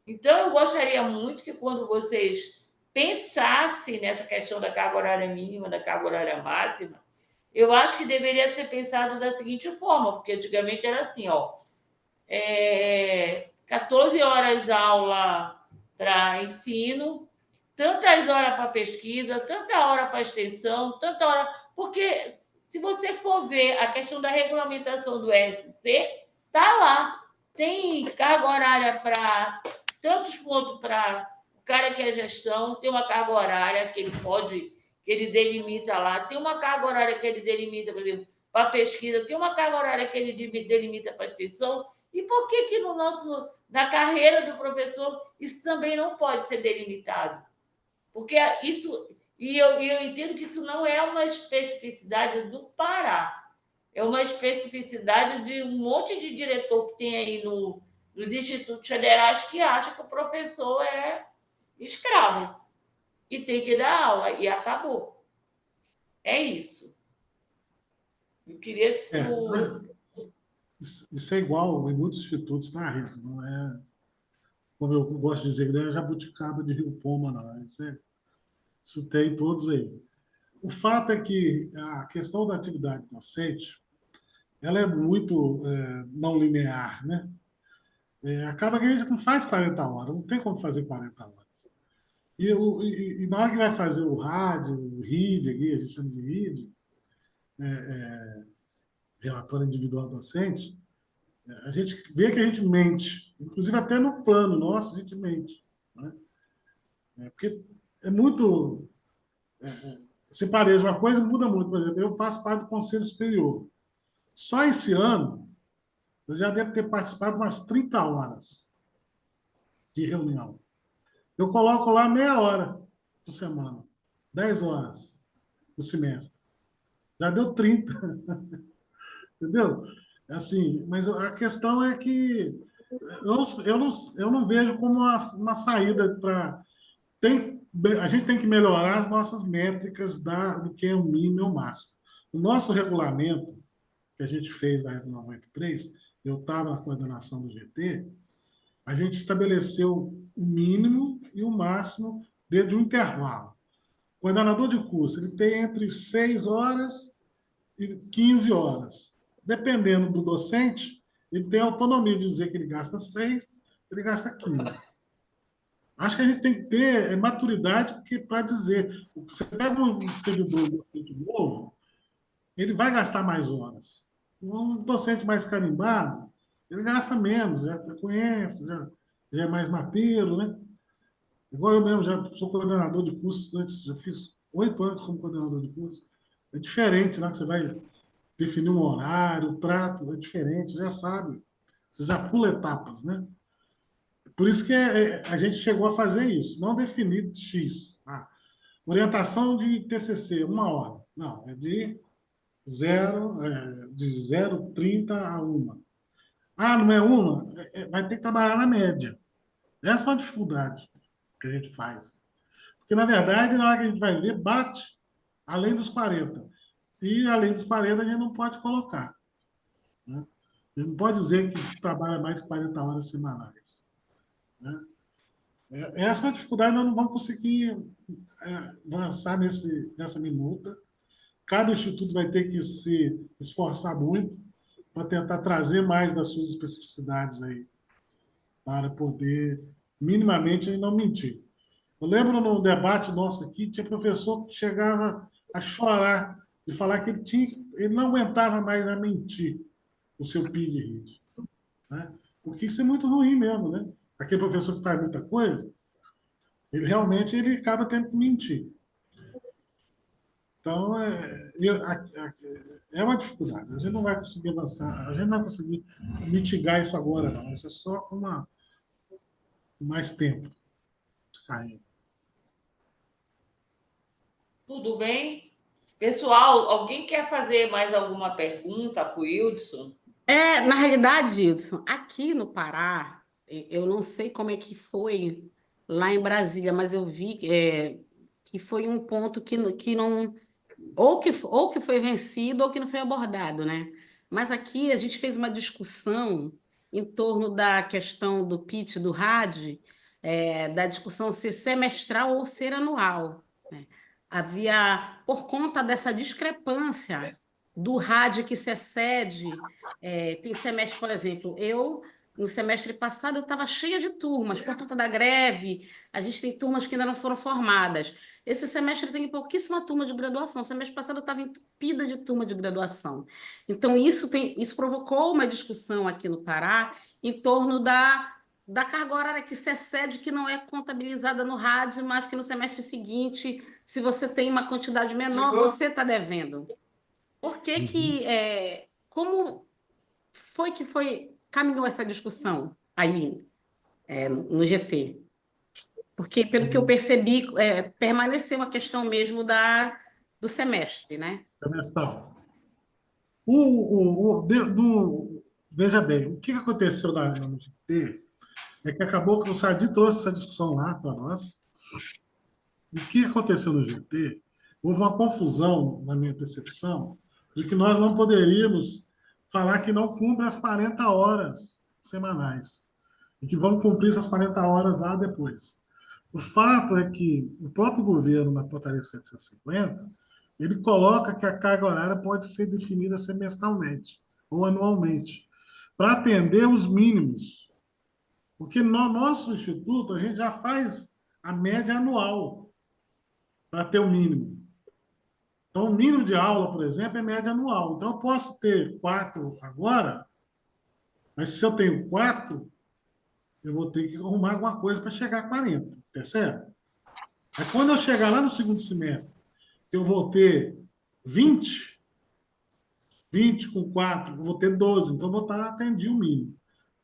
Então, eu gostaria muito que, quando vocês pensassem nessa questão da carga horária mínima, da carga horária máxima, eu acho que deveria ser pensado da seguinte forma, porque antigamente era assim, 14 horas aula para ensino, tantas horas para pesquisa, tanta hora para extensão, tanta hora... Porque, se você for ver a questão da regulamentação do ESC, está lá. Tem carga horária para tantos pontos para o cara que é gestão, tem uma carga horária que ele delimita lá, tem uma carga horária que ele delimita, por exemplo, para pesquisa, tem uma carga horária que ele delimita para extensão. E por que na carreira do professor, isso também não pode ser delimitado? Porque isso, e eu entendo que isso não é uma especificidade do Pará, é uma especificidade de um monte de diretor que tem aí nos institutos federais que acha que o professor é escravo e tem que dar aula, e acabou. É isso. Eu queria que isso é igual em muitos institutos, tá, Rita? Não é, como eu gosto de dizer, não é jabuticaba de Rio Poma, não. Isso tem todos aí. O fato é que a questão da atividade docente, ela é muito não linear, né? Acaba que a gente não faz 40 horas, não tem como fazer 40 horas. E na hora que vai fazer o rádio, o RID, aqui, a gente chama de RID, relatório individual docente, a gente vê que a gente mente. Inclusive, até no plano nosso, a gente mente. Né? Porque é muito... se pareja uma coisa, muda muito. Por exemplo, eu faço parte do Conselho Superior. Só esse ano, eu já devo ter participado de umas 30 horas de reunião. Eu coloco lá meia hora por semana, 10 horas no semestre. Já deu 30. Entendeu? Assim, mas a questão é que eu não vejo como uma saída para... A gente tem que melhorar as nossas métricas do que é o mínimo e o máximo. O nosso regulamento, que a gente fez na época 93, eu estava na coordenação do GT, a gente estabeleceu o mínimo e o máximo dentro de um intervalo. O coordenador de curso ele tem entre 6 horas e 15 horas. Dependendo do docente, ele tem autonomia de dizer que ele gasta 6, ele gasta 15. Acho que a gente tem que ter maturidade para dizer. Você pega um servidor docente novo, ele vai gastar mais horas. Um docente mais carimbado, ele gasta menos, já conhece, já é mais mateiro, né? Igual eu mesmo, já sou coordenador de cursos, antes, já fiz 8 anos como coordenador de curso. É diferente, né? Você vai definir um horário, o trato, é diferente, já sabe. Você já pula etapas, né? Por isso que a gente chegou a fazer isso, não definir X. Orientação de TCC, 1 hora. Não, é de 0,30 a 1. Não é 1? Vai ter que trabalhar na média. Essa é uma dificuldade que a gente faz. Porque, na verdade, na hora que a gente vai ver, bate além dos 40. E, além dos 40, a gente não pode colocar. Né? A gente não pode dizer que trabalha mais de 40 horas semanais. Né? Essa é uma dificuldade, nós não vamos conseguir avançar nessa minuta. Cada instituto vai ter que se esforçar muito para tentar trazer mais das suas especificidades aí, para poder minimamente não mentir. Eu lembro no debate nosso aqui, tinha professor que chegava a chorar de falar que ele não aguentava mais a mentir o seu PIB, né? Porque isso é muito ruim mesmo, né? Aquele professor que faz muita coisa, ele realmente acaba tendo que mentir. Então, é uma dificuldade. A gente não vai conseguir avançar, a gente não vai conseguir mitigar isso agora, não. Isso é só com mais tempo. Caindo. Tudo bem? Pessoal, alguém quer fazer mais alguma pergunta para o Wildson? Na realidade, Gilson, aqui no Pará, eu não sei como é que foi lá em Brasília, mas eu vi que foi um ponto que não, ou que foi vencido ou que não foi abordado, né? Mas aqui a gente fez uma discussão em torno da questão do pitch do RAD, da discussão ser semestral ou ser anual, né? Havia, por conta dessa discrepância do RAD que se excede, tem semestre, por exemplo, no semestre passado, eu estava cheia de turmas, por conta da greve, a gente tem turmas que ainda não foram formadas. Esse semestre tem pouquíssima turma de graduação. Semestre passado eu estava entupida de turma de graduação. Então, isso provocou uma discussão aqui no Pará em torno da carga horária que se excede, que não é contabilizada no RAD, mas que no semestre seguinte, se você tem uma quantidade menor, você está devendo. Por que como caminhou essa discussão aí, no GT? Porque, pelo que eu percebi, permaneceu a questão mesmo do semestre, né? Semestral. Veja bem, o que aconteceu no GT é que acabou que o Sadi trouxe essa discussão lá para nós. O que aconteceu no GT? Houve uma confusão, na minha percepção, de que nós não poderíamos falar que não cumpre as 40 horas semanais e que vamos cumprir essas 40 horas lá depois. O fato é que o próprio governo, na portaria 750, ele coloca que a carga horária pode ser definida semestralmente ou anualmente, para atender os mínimos. Porque no nosso instituto, a gente já faz a média anual para ter o mínimo. Então, o mínimo de aula, por exemplo, é média anual. Então, eu posso ter 4 agora, mas se eu tenho 4, eu vou ter que arrumar alguma coisa para chegar a 40, percebe? Aí, quando eu chegar lá no segundo semestre, eu vou ter 20 com 4, eu vou ter 12, então eu vou estar atendido o mínimo.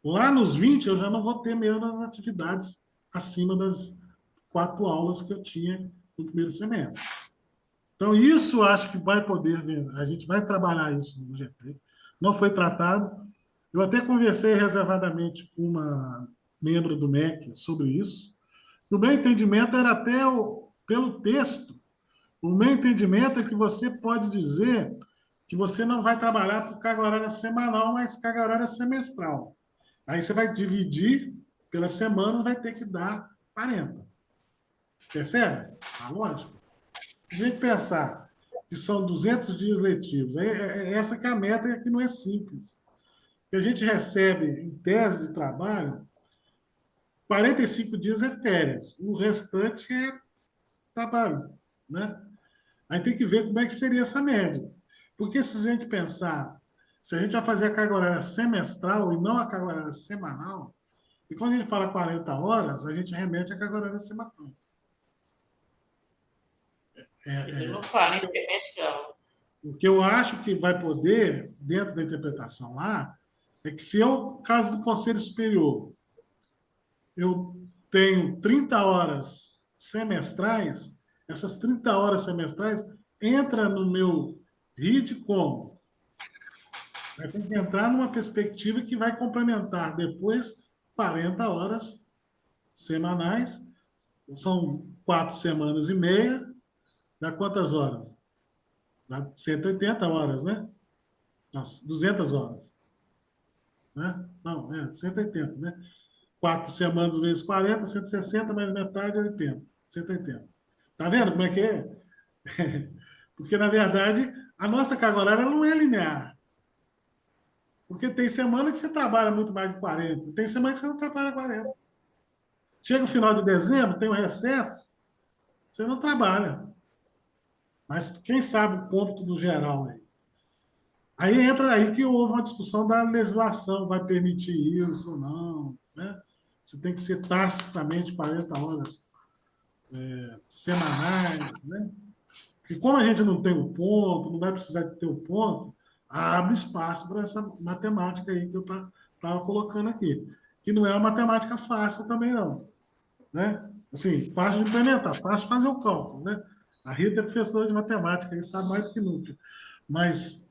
Lá nos 20, eu já não vou ter mesmo as atividades acima das 4 aulas que eu tinha no primeiro semestre. Então, isso acho que vai poder, a gente vai trabalhar isso no GT. Não foi tratado. Eu até conversei reservadamente com uma membro do MEC sobre isso. O meu entendimento era até, pelo texto, o meu entendimento é que você pode dizer que você não vai trabalhar por carga horária semanal, mas carga horária semestral. Aí você vai dividir pelas semanas, vai ter que dar 40. Percebe? A lógica. Se a gente pensar que são 200 dias letivos, essa que é a meta, que não é simples. que a gente recebe em tese de trabalho, 45 dias é férias, o restante é trabalho, né? Aí tem que ver como é que seria essa média. Porque se a gente pensar, se a gente vai fazer a carga horária semestral e não a carga horária semanal, e quando a gente fala 40 horas, a gente remete à carga horária semanal. Ele não fala em semestral. O que eu acho que vai poder, dentro da interpretação lá, é que se é o caso do Conselho Superior, eu tenho 30 horas semestrais, essas 30 horas semestrais entra no meu RID como? Vai ter que entrar numa perspectiva que vai complementar depois 40 horas semanais, são 4 semanas e meia, dá quantas horas? Dá 180 horas, né? Não, 200 horas. Né? Não, 180, né? 4 semanas vezes 40, 160, mais metade, 80. 180. Tá vendo como é que é? Porque, na verdade, a nossa carga horária não é linear. Porque tem semana que você trabalha muito mais de 40, tem semana que você não trabalha 40. Chega o final de dezembro, tem o recesso, você não trabalha. Mas quem sabe o cômputo do geral aí? Aí entra aí que houve uma discussão da legislação, vai permitir isso ou não, né? Você tem que ser tacitamente 40 horas semanais, né? Porque como a gente não tem o ponto, não vai precisar de ter o ponto, abre espaço para essa matemática aí que eu estava colocando aqui, que não é uma matemática fácil também não, né? Assim, fácil de implementar, fácil de fazer o cálculo, né? A Rita é professora de matemática, aí sabe mais do que nunca. Mas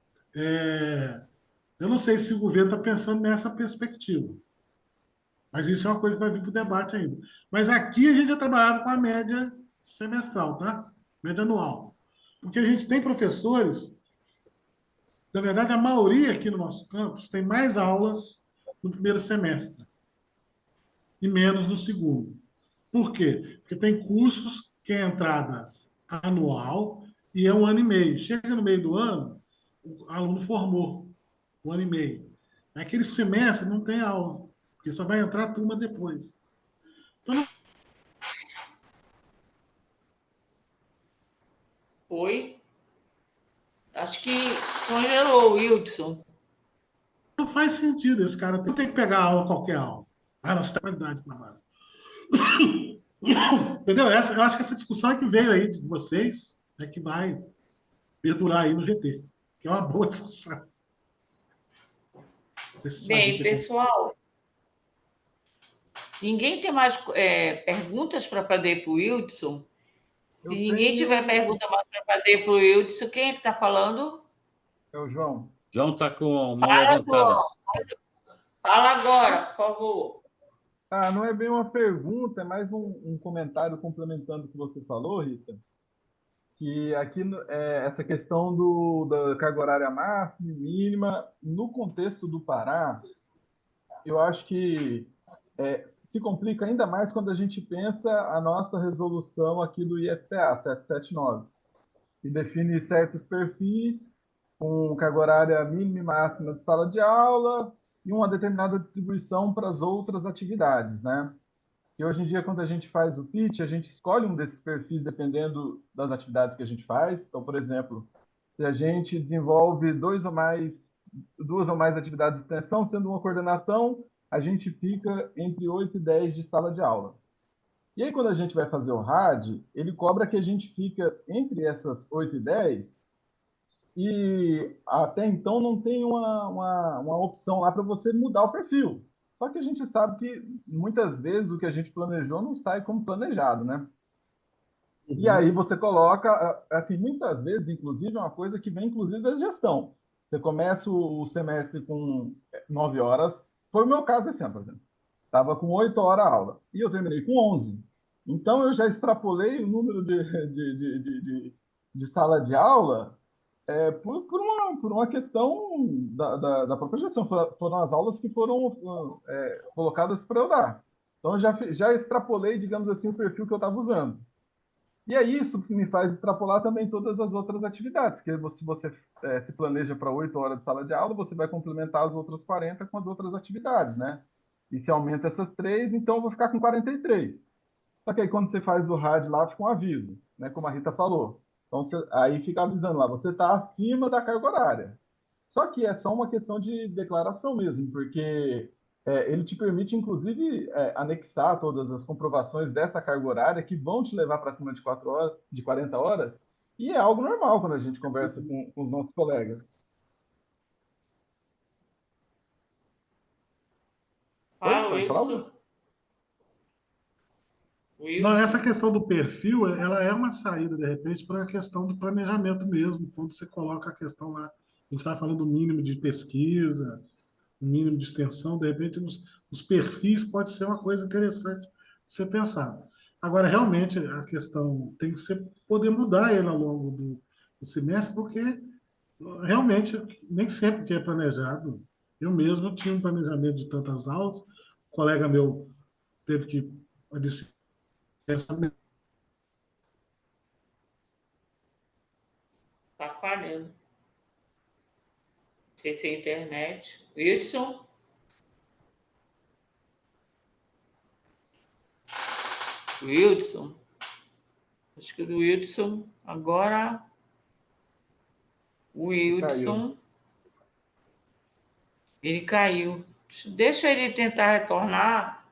eu não sei se o governo está pensando nessa perspectiva. Mas isso é uma coisa que vai vir para o debate ainda. Mas aqui a gente já trabalhava com a média semestral, tá? Média anual. Porque a gente tem professores, na verdade, a maioria aqui no nosso campus tem mais aulas no primeiro semestre e menos no segundo. Por quê? Porque tem cursos que é entrada anual e é 1 ano e meio. Chega no meio do ano, o aluno formou 1 ano e meio. Naquele semestre não tem aula, porque só vai entrar a turma depois. Então, Oi? Acho que congelou o Wilson. não faz sentido esse cara tem que pegar aula, qualquer aula. Ah, nossa, qualidade de trabalho. Entendeu? Eu acho que essa discussão é que veio aí de vocês é que vai perdurar aí no GT, que é uma boa discussão. Não sei se Bem, sabe. pessoal, ninguém tem mais perguntas para fazer para o Wilson? Se Eu ninguém tenho. tiver pergunta mais para fazer para o Wilson, quem é que está falando? É o João. João está com mão Fala, levantada. João. Fala agora, por favor. Ah, não é bem uma pergunta, é mais um comentário complementando o que você falou, Rita. Que aqui essa questão da carga horária máxima e mínima, no contexto do Pará, eu acho que se complica ainda mais quando a gente pensa a nossa resolução aqui do IFPA 779, que define certos perfis com carga horária mínima e máxima de sala de aula e uma determinada distribuição para as outras atividades, né? E hoje em dia, quando a gente faz o pitch, a gente escolhe um desses perfis dependendo das atividades que a gente faz. Então, por exemplo, se a gente desenvolve duas ou mais atividades de extensão, sendo uma coordenação, a gente fica entre 8 e 10 de sala de aula. E aí, quando a gente vai fazer o RAD, ele cobra que a gente fica entre essas 8 e 10 e até então não tem uma opção lá para você mudar o perfil. Só que a gente sabe que muitas vezes o que a gente planejou não sai como planejado, né? E aí você coloca, assim, muitas vezes, inclusive, é uma coisa que vem, inclusive, da gestão. Você começa o semestre com 9 horas, foi o meu caso esse ano, por exemplo. Estava com 8 horas a aula, e eu terminei com 11. Então, eu já extrapolei o número de sala de aula por uma questão da própria gestão. Foram as aulas que foram colocadas para eu dar. Então, eu já extrapolei, digamos assim, o perfil que eu estava usando. E aí isso me faz extrapolar também todas as outras atividades, porque se você se planeja para 8 horas de sala de aula, você vai complementar as outras 40 com as outras atividades, né? E se aumenta essas 3, então eu vou ficar com 43. Só que aí quando você faz o RAD lá, fica um aviso, né? Como a Rita falou. Então aí fica avisando lá, você está acima da carga horária. Só que é só uma questão de declaração mesmo, porque ele te permite, inclusive, anexar todas as comprovações dessa carga horária que vão te levar para cima de 4 horas, de 40 horas, e é algo normal quando a gente conversa com os nossos colegas. Oi, Fala, pode falar, Hugo? Wilson. Não, essa Wilson. questão do perfil, ela é uma saída, de repente, para a questão do planejamento mesmo, quando você coloca a questão lá, a gente está falando do mínimo de pesquisa, o mínimo de extensão, de repente, os perfis pode ser uma coisa interessante de você pensar. Agora, realmente, a questão tem que ser poder mudar ele ao longo do semestre, porque realmente nem sempre o que é planejado. Eu mesmo tinha um planejamento de tantas aulas, um colega meu teve que licenciamento. Tá falhando. Não sei se é internet. Wilson. Wilson. Acho que o Wilson agora. O Caiu. Wilson. Ele caiu. Deixa ele tentar retornar.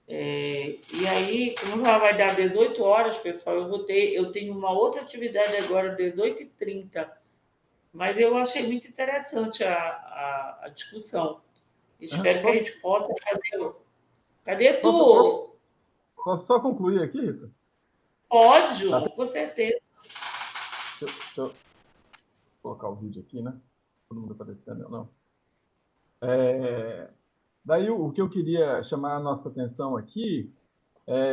E aí, como já vai dar 18 horas, pessoal, eu tenho uma outra atividade agora, 18h30. Mas eu achei muito interessante a discussão. Espero que a gente possa. Cadê tu? Posso só concluir aqui, Rita? Pode, Tá, com certeza. deixa eu colocar o vídeo aqui, né? Todo mundo aparecendo, não. Daí o que eu queria chamar a nossa atenção aqui,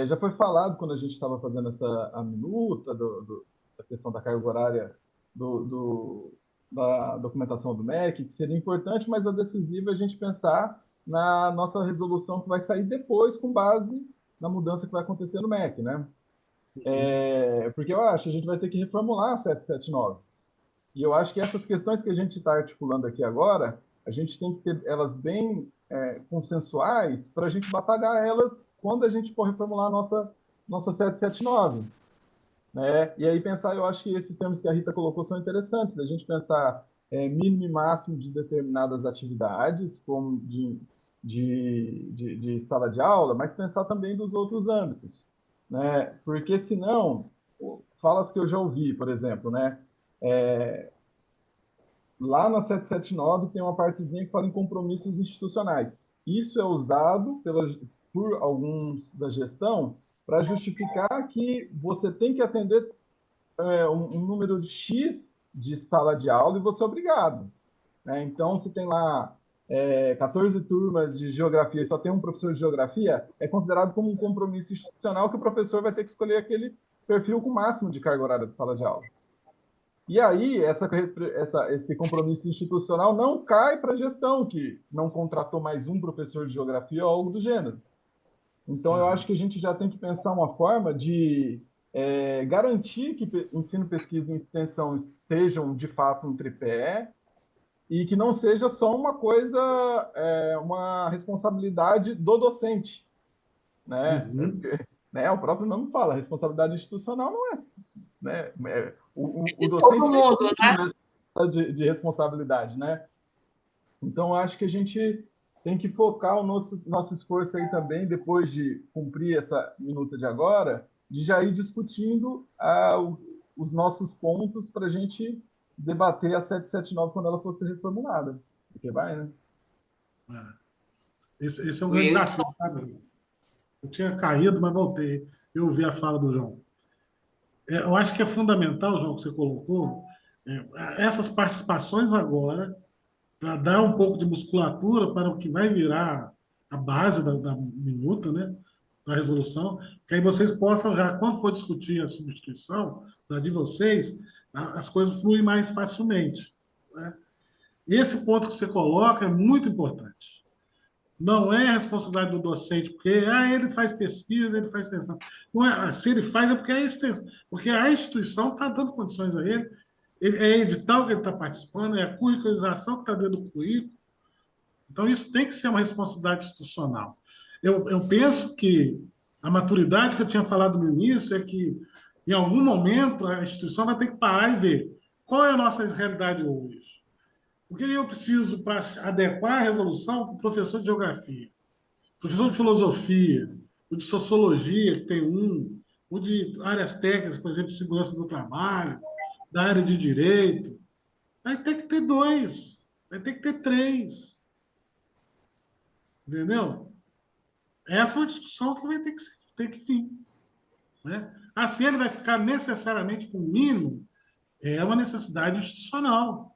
já foi falado quando a gente estava fazendo a minuta da questão da carga horária da documentação do MEC, que seria importante, mas a decisiva é a gente pensar na nossa resolução que vai sair depois com base na mudança que vai acontecer no MEC, né? Porque eu acho que a gente vai ter que reformular a 779. E eu acho que essas questões que a gente está articulando aqui agora, a gente tem que ter elas bem consensuais para a gente batalhar elas quando a gente for reformular a nossa 779. Né? E aí pensar, eu acho que esses termos que a Rita colocou são interessantes, da gente pensar mínimo e máximo de determinadas atividades, como de sala de aula, mas pensar também dos outros âmbitos. Né? Porque senão, falas que eu já ouvi, por exemplo, né? Lá na 779 tem uma partezinha que fala em compromissos institucionais. Isso é usado por alguns da gestão para justificar que você tem que atender um número de X de sala de aula e você é obrigado. Né? Então, se tem lá 14 turmas de geografia e só tem um professor de geografia, é considerado como um compromisso institucional que o professor vai ter que escolher aquele perfil com o máximo de carga horária de sala de aula. E aí, esse compromisso institucional não cai para a gestão, que não contratou mais um professor de geografia ou algo do gênero. Então, eu acho que a gente já tem que pensar uma forma de garantir que ensino, pesquisa e extensão sejam, de fato, um tripé e que não seja só uma coisa, uma responsabilidade do docente. Né? Né? O próprio nome fala, responsabilidade institucional não é. Né? O docente todo mundo, né? de responsabilidade, né? Então acho que a gente tem que focar o nosso esforço aí também, depois de cumprir essa minuta de agora, de já ir discutindo os nossos pontos para a gente debater a 779 quando ela fosse reformulada. Porque vai, né? Esse é um grande desafio, sabe? Eu tinha caído, mas voltei. Eu ouvi a fala do João. Eu acho que é fundamental, João, que você colocou, essas participações agora, para dar um pouco de musculatura para o que vai virar a base da minuta, né, da resolução, que aí vocês possam já, quando for discutir a substituição da de vocês, as coisas fluem mais facilmente. Né? Esse ponto que você coloca é muito importante. Não é responsabilidade do docente, porque ele faz pesquisa, ele faz extensão. Não é, se ele faz, é porque é extensão, porque a instituição está dando condições a ele, é edital que ele está participando, é a curricularização que está dentro do currículo. Então, isso tem que ser uma responsabilidade institucional. Eu penso que a maturidade que eu tinha falado no início é que, em algum momento, a instituição vai ter que parar e ver qual é a nossa realidade hoje. O que eu preciso para adequar a resolução para o professor de geografia, professor de filosofia, o de sociologia, que tem o de áreas técnicas, por exemplo, de segurança do trabalho, da área de direito. Vai ter que ter dois, vai ter que ter três, entendeu? Essa é uma discussão que vai ter que vir. Né? Assim, ele vai ficar necessariamente com o mínimo, é uma necessidade institucional.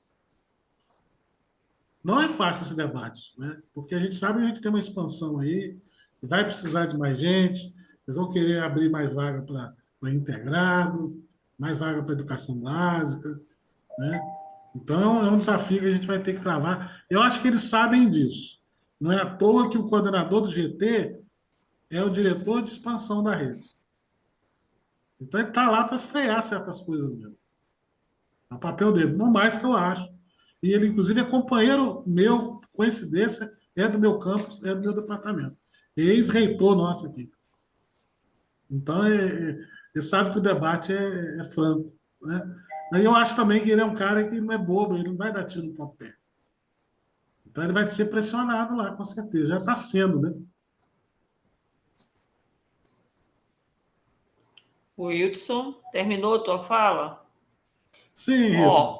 Não é fácil esse debate, né? Porque a gente sabe que a gente tem uma expansão aí, vai precisar de mais gente, eles vão querer abrir mais vaga para integrado, mais vaga para educação básica, né? Então, é um desafio que a gente vai ter que travar. Eu acho que eles sabem disso. Não é à toa que o coordenador do GT é o diretor de expansão da rede. Então, ele está lá para frear certas coisas mesmo. É o papel dele, não mais que eu acho. E ele, inclusive, é companheiro meu, coincidência, é do meu campus, é do meu departamento. Ex-reitor nosso aqui. Então, ele sabe que o debate é franco. Né? Aí eu acho também que ele é um cara que não é bobo, ele não vai dar tiro no próprio pé. Então, ele vai ser pressionado lá, com certeza. Já está sendo, né? Wilson, terminou a tua fala? Sim, Rita. Ó,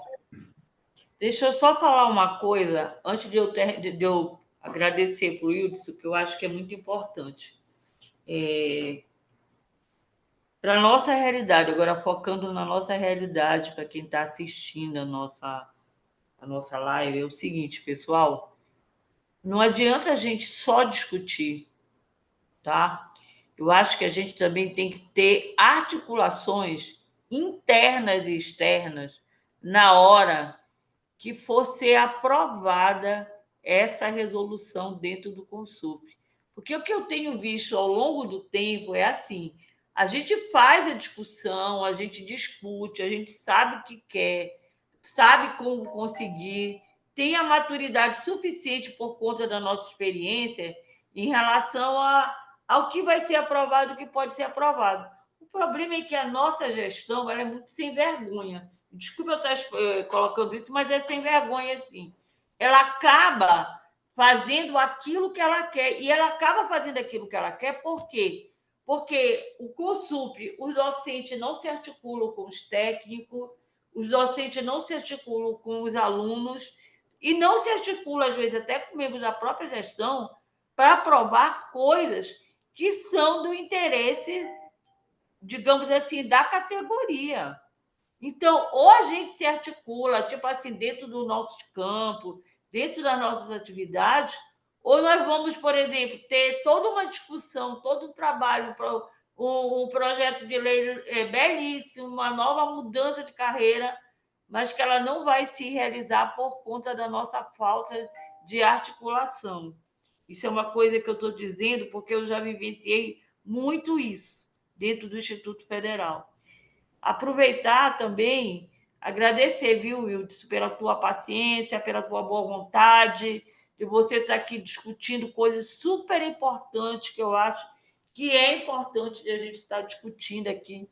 deixa eu só falar uma coisa antes de eu agradecer para o Wilson, que eu acho que é muito importante. Para a nossa realidade, agora focando na nossa realidade, para quem está assistindo a nossa live, é o seguinte, pessoal, não adianta a gente só discutir, tá? Eu acho que a gente também tem que ter articulações internas e externas na hora que for ser aprovada essa resolução dentro do Consup. Porque o que eu tenho visto ao longo do tempo é assim: a gente faz a discussão, a gente discute, a gente sabe o que quer, sabe como conseguir, tem a maturidade suficiente por conta da nossa experiência em relação ao que vai ser aprovado e o que pode ser aprovado. O problema é que a nossa gestão ela é muito sem vergonha. Desculpa eu estar colocando isso, mas é sem vergonha, assim. Ela acaba fazendo aquilo que ela quer. E ela acaba fazendo aquilo que ela quer por quê? Porque o Consup, os docentes não se articulam com os técnicos, os docentes não se articulam com os alunos e não se articulam, às vezes, até com membros da própria gestão para aprovar coisas que são do interesse, digamos assim, da categoria. Então, ou a gente se articula, tipo assim, dentro do nosso campo, dentro das nossas atividades, ou nós vamos, por exemplo, ter toda uma discussão, todo um trabalho para um projeto de lei belíssimo, uma nova mudança de carreira, mas que ela não vai se realizar por conta da nossa falta de articulação. Isso é uma coisa que eu estou dizendo porque eu já vivenciei muito isso dentro do Instituto Federal. Aproveitar também, agradecer, viu, Wilson, pela tua paciência, pela tua boa vontade, de você estar aqui discutindo coisas super importantes que eu acho que é importante de a gente estar discutindo aqui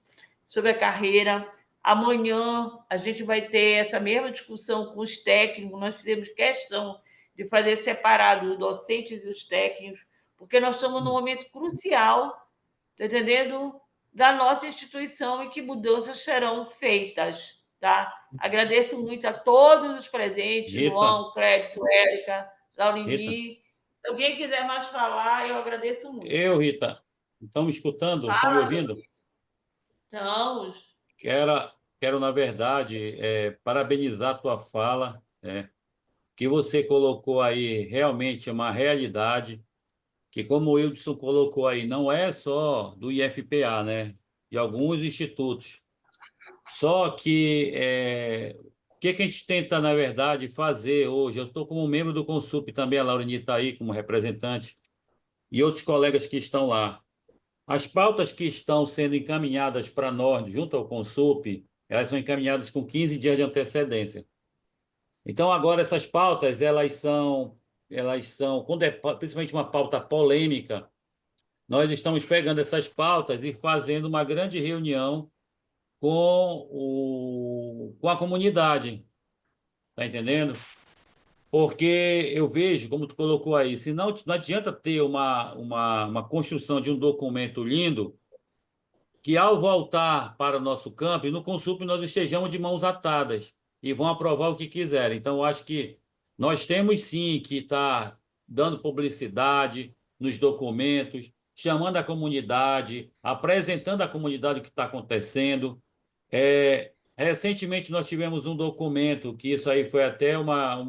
sobre a carreira. Amanhã a gente vai ter essa mesma discussão com os técnicos, nós fizemos questão de fazer separado os docentes e os técnicos, porque nós estamos num momento crucial, tá entendendo? Da nossa instituição e que mudanças serão feitas, tá? Agradeço muito a todos os presentes, Rita, João, Clédio, Érica, Rita, Laurini. Se alguém quiser mais falar, eu agradeço muito. Rita, estão me escutando? Estão me Fala, ouvindo? então, Quero, na verdade, parabenizar a tua fala, que você colocou aí realmente uma realidade, que como o Wilson colocou aí, não é só do IFPA, né? De alguns institutos. Só que o que a gente tenta, na verdade, fazer hoje? Eu estou como membro do Consup também, a Laureni está aí como representante, e outros colegas que estão lá. As pautas que estão sendo encaminhadas para nós, junto ao Consup, elas são encaminhadas com 15 dias de antecedência. Então, agora, essas pautas, quando é principalmente uma pauta polêmica, nós estamos pegando essas pautas e fazendo uma grande reunião com a comunidade, tá entendendo? Porque eu vejo, como tu colocou aí, se não adianta ter uma construção de um documento lindo, que ao voltar para o nosso campo, e no Consup nós estejamos de mãos atadas e vão aprovar o que quiserem. Então, eu acho que nós temos sim que estar dando publicidade nos documentos, chamando a comunidade, apresentando à comunidade o que está acontecendo. Recentemente nós tivemos um documento, que isso aí foi até uma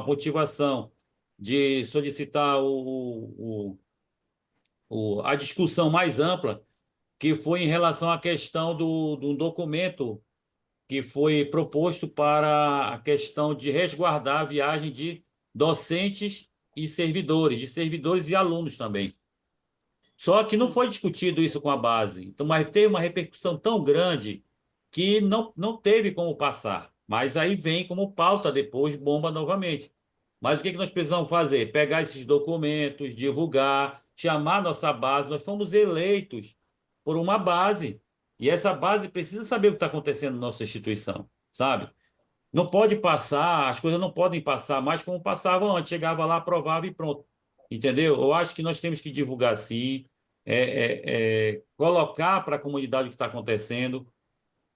motivação de solicitar a discussão mais ampla, que foi em relação à questão do documento que foi proposto para a questão de resguardar a viagem de docentes e servidores, de servidores e alunos também. Só que não foi discutido isso com a base. Então, mas teve uma repercussão tão grande que não teve como passar. Mas aí vem como pauta depois, bomba novamente. Mas o que nós precisamos fazer? Pegar esses documentos, divulgar, chamar nossa base. Nós fomos eleitos por uma base. E essa base precisa saber o que está acontecendo na nossa instituição, sabe? Não pode passar, as coisas não podem passar mais como passavam antes. Chegava lá, aprovava e pronto. Entendeu? Eu acho que nós temos que divulgar sim, colocar para a comunidade o que está acontecendo.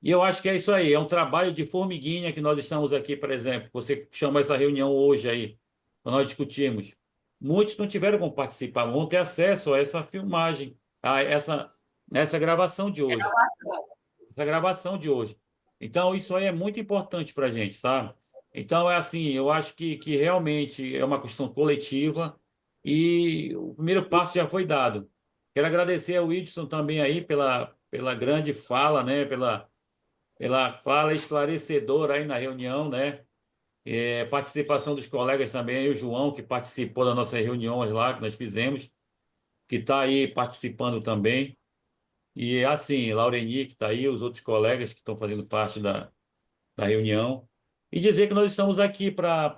E eu acho que é isso aí, é um trabalho de formiguinha que nós estamos aqui, por exemplo. Você chamou essa reunião hoje aí, para nós discutirmos. Muitos não tiveram como participar, vão ter acesso a essa filmagem, a essa gravação de hoje. Essa gravação de hoje. Então, isso aí é muito importante para a gente, sabe? Então, é assim, eu acho que realmente é uma questão coletiva e o primeiro passo já foi dado. Quero agradecer ao Wilson também aí pela grande fala, né? Pela fala esclarecedora aí na reunião, né? Participação dos colegas também, aí o João, que participou das nossas reuniões lá, que nós fizemos, que está aí participando também. E assim, Laureni, que está aí, os outros colegas que estão fazendo parte da reunião. E dizer que nós estamos aqui para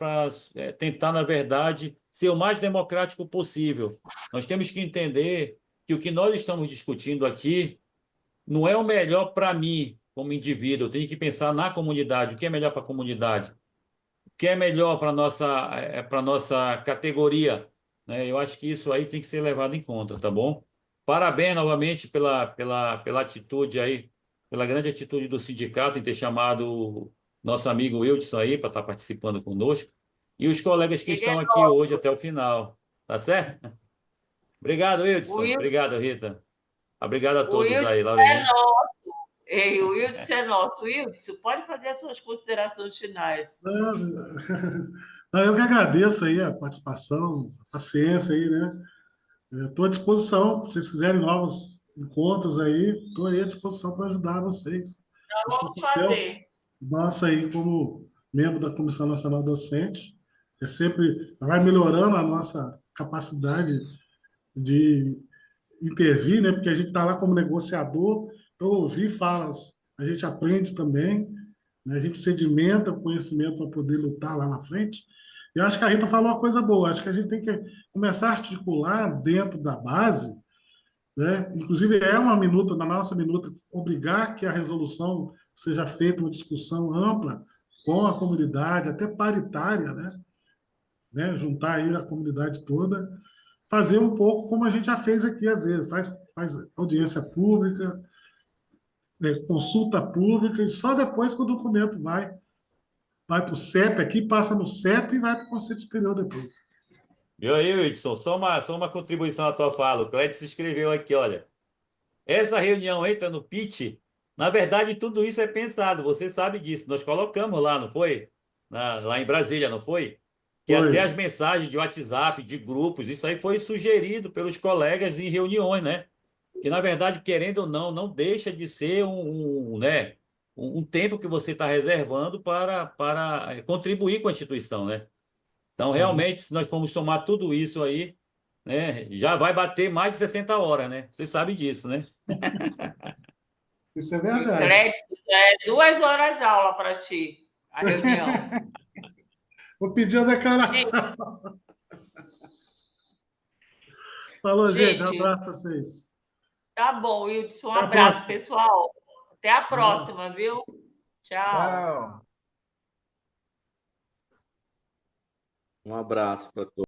tentar, na verdade, ser o mais democrático possível. Nós temos que entender que o que nós estamos discutindo aqui não é o melhor para mim, como indivíduo. Eu tenho que pensar na comunidade, o que é melhor para a comunidade, o que é melhor para a nossa categoria, né? Eu acho que isso aí tem que ser levado em conta, tá bom? Parabéns novamente pela atitude aí, pela grande atitude do sindicato em ter chamado o nosso amigo Wilson aí para estar participando conosco e os colegas que estão aqui hoje até o final, tá certo? Obrigado, Wilson. Obrigado, Rita. Obrigado a todos aí, Laureni. Ei, o Wilson é nosso. Wilson, pode fazer as suas considerações finais. Não, eu que agradeço aí a participação, a paciência aí, né? Estou à disposição, se vocês quiserem novos encontros aí, estou aí à disposição para ajudar vocês. Nós vamos fazer. Nossa, aí, como membro da Comissão Nacional Docente, sempre vai melhorando a nossa capacidade de intervir, né? Porque a gente está lá como negociador, então ouvir falas, a gente aprende também, né? A gente sedimenta o conhecimento para poder lutar lá na frente. Eu acho que a Rita falou uma coisa boa, acho que a gente tem que começar a articular dentro da base, né? Inclusive é uma minuta, na nossa minuta, obrigar que a resolução seja feita uma discussão ampla com a comunidade, até paritária, né? Juntar aí a comunidade toda, fazer um pouco como a gente já fez aqui às vezes, faz audiência pública, né? Consulta pública, e só depois que o documento vai para o CEP aqui, passa no CEP e vai para o Conselho Superior depois. E aí, Wilson, só uma contribuição à tua fala. O Clédio se escreveu aqui, olha. Essa reunião entra no pitch. Na verdade, tudo isso é pensado. Você sabe disso. Nós colocamos lá, não foi? Lá em Brasília, não foi? Que Foi. até as mensagens de WhatsApp, de grupos, isso aí foi sugerido pelos colegas em reuniões, né? Que, na verdade, querendo ou não deixa de ser né, um tempo que você está reservando para contribuir com a instituição, né? Então, Sim. realmente, se nós formos somar tudo isso aí, né, já vai bater mais de 60 horas, né? Você sabe disso, né? Isso é De verdade. crédito, já é 2 horas de aula para ti, a reunião. Vou pedir a declaração. Falou, gente. Um Gente, abraço para vocês. tá bom, Wilson. Um Até a abraço, próxima. pessoal. Até a Um abraço. próxima, viu? Tchau. Tchau. Um abraço para todos.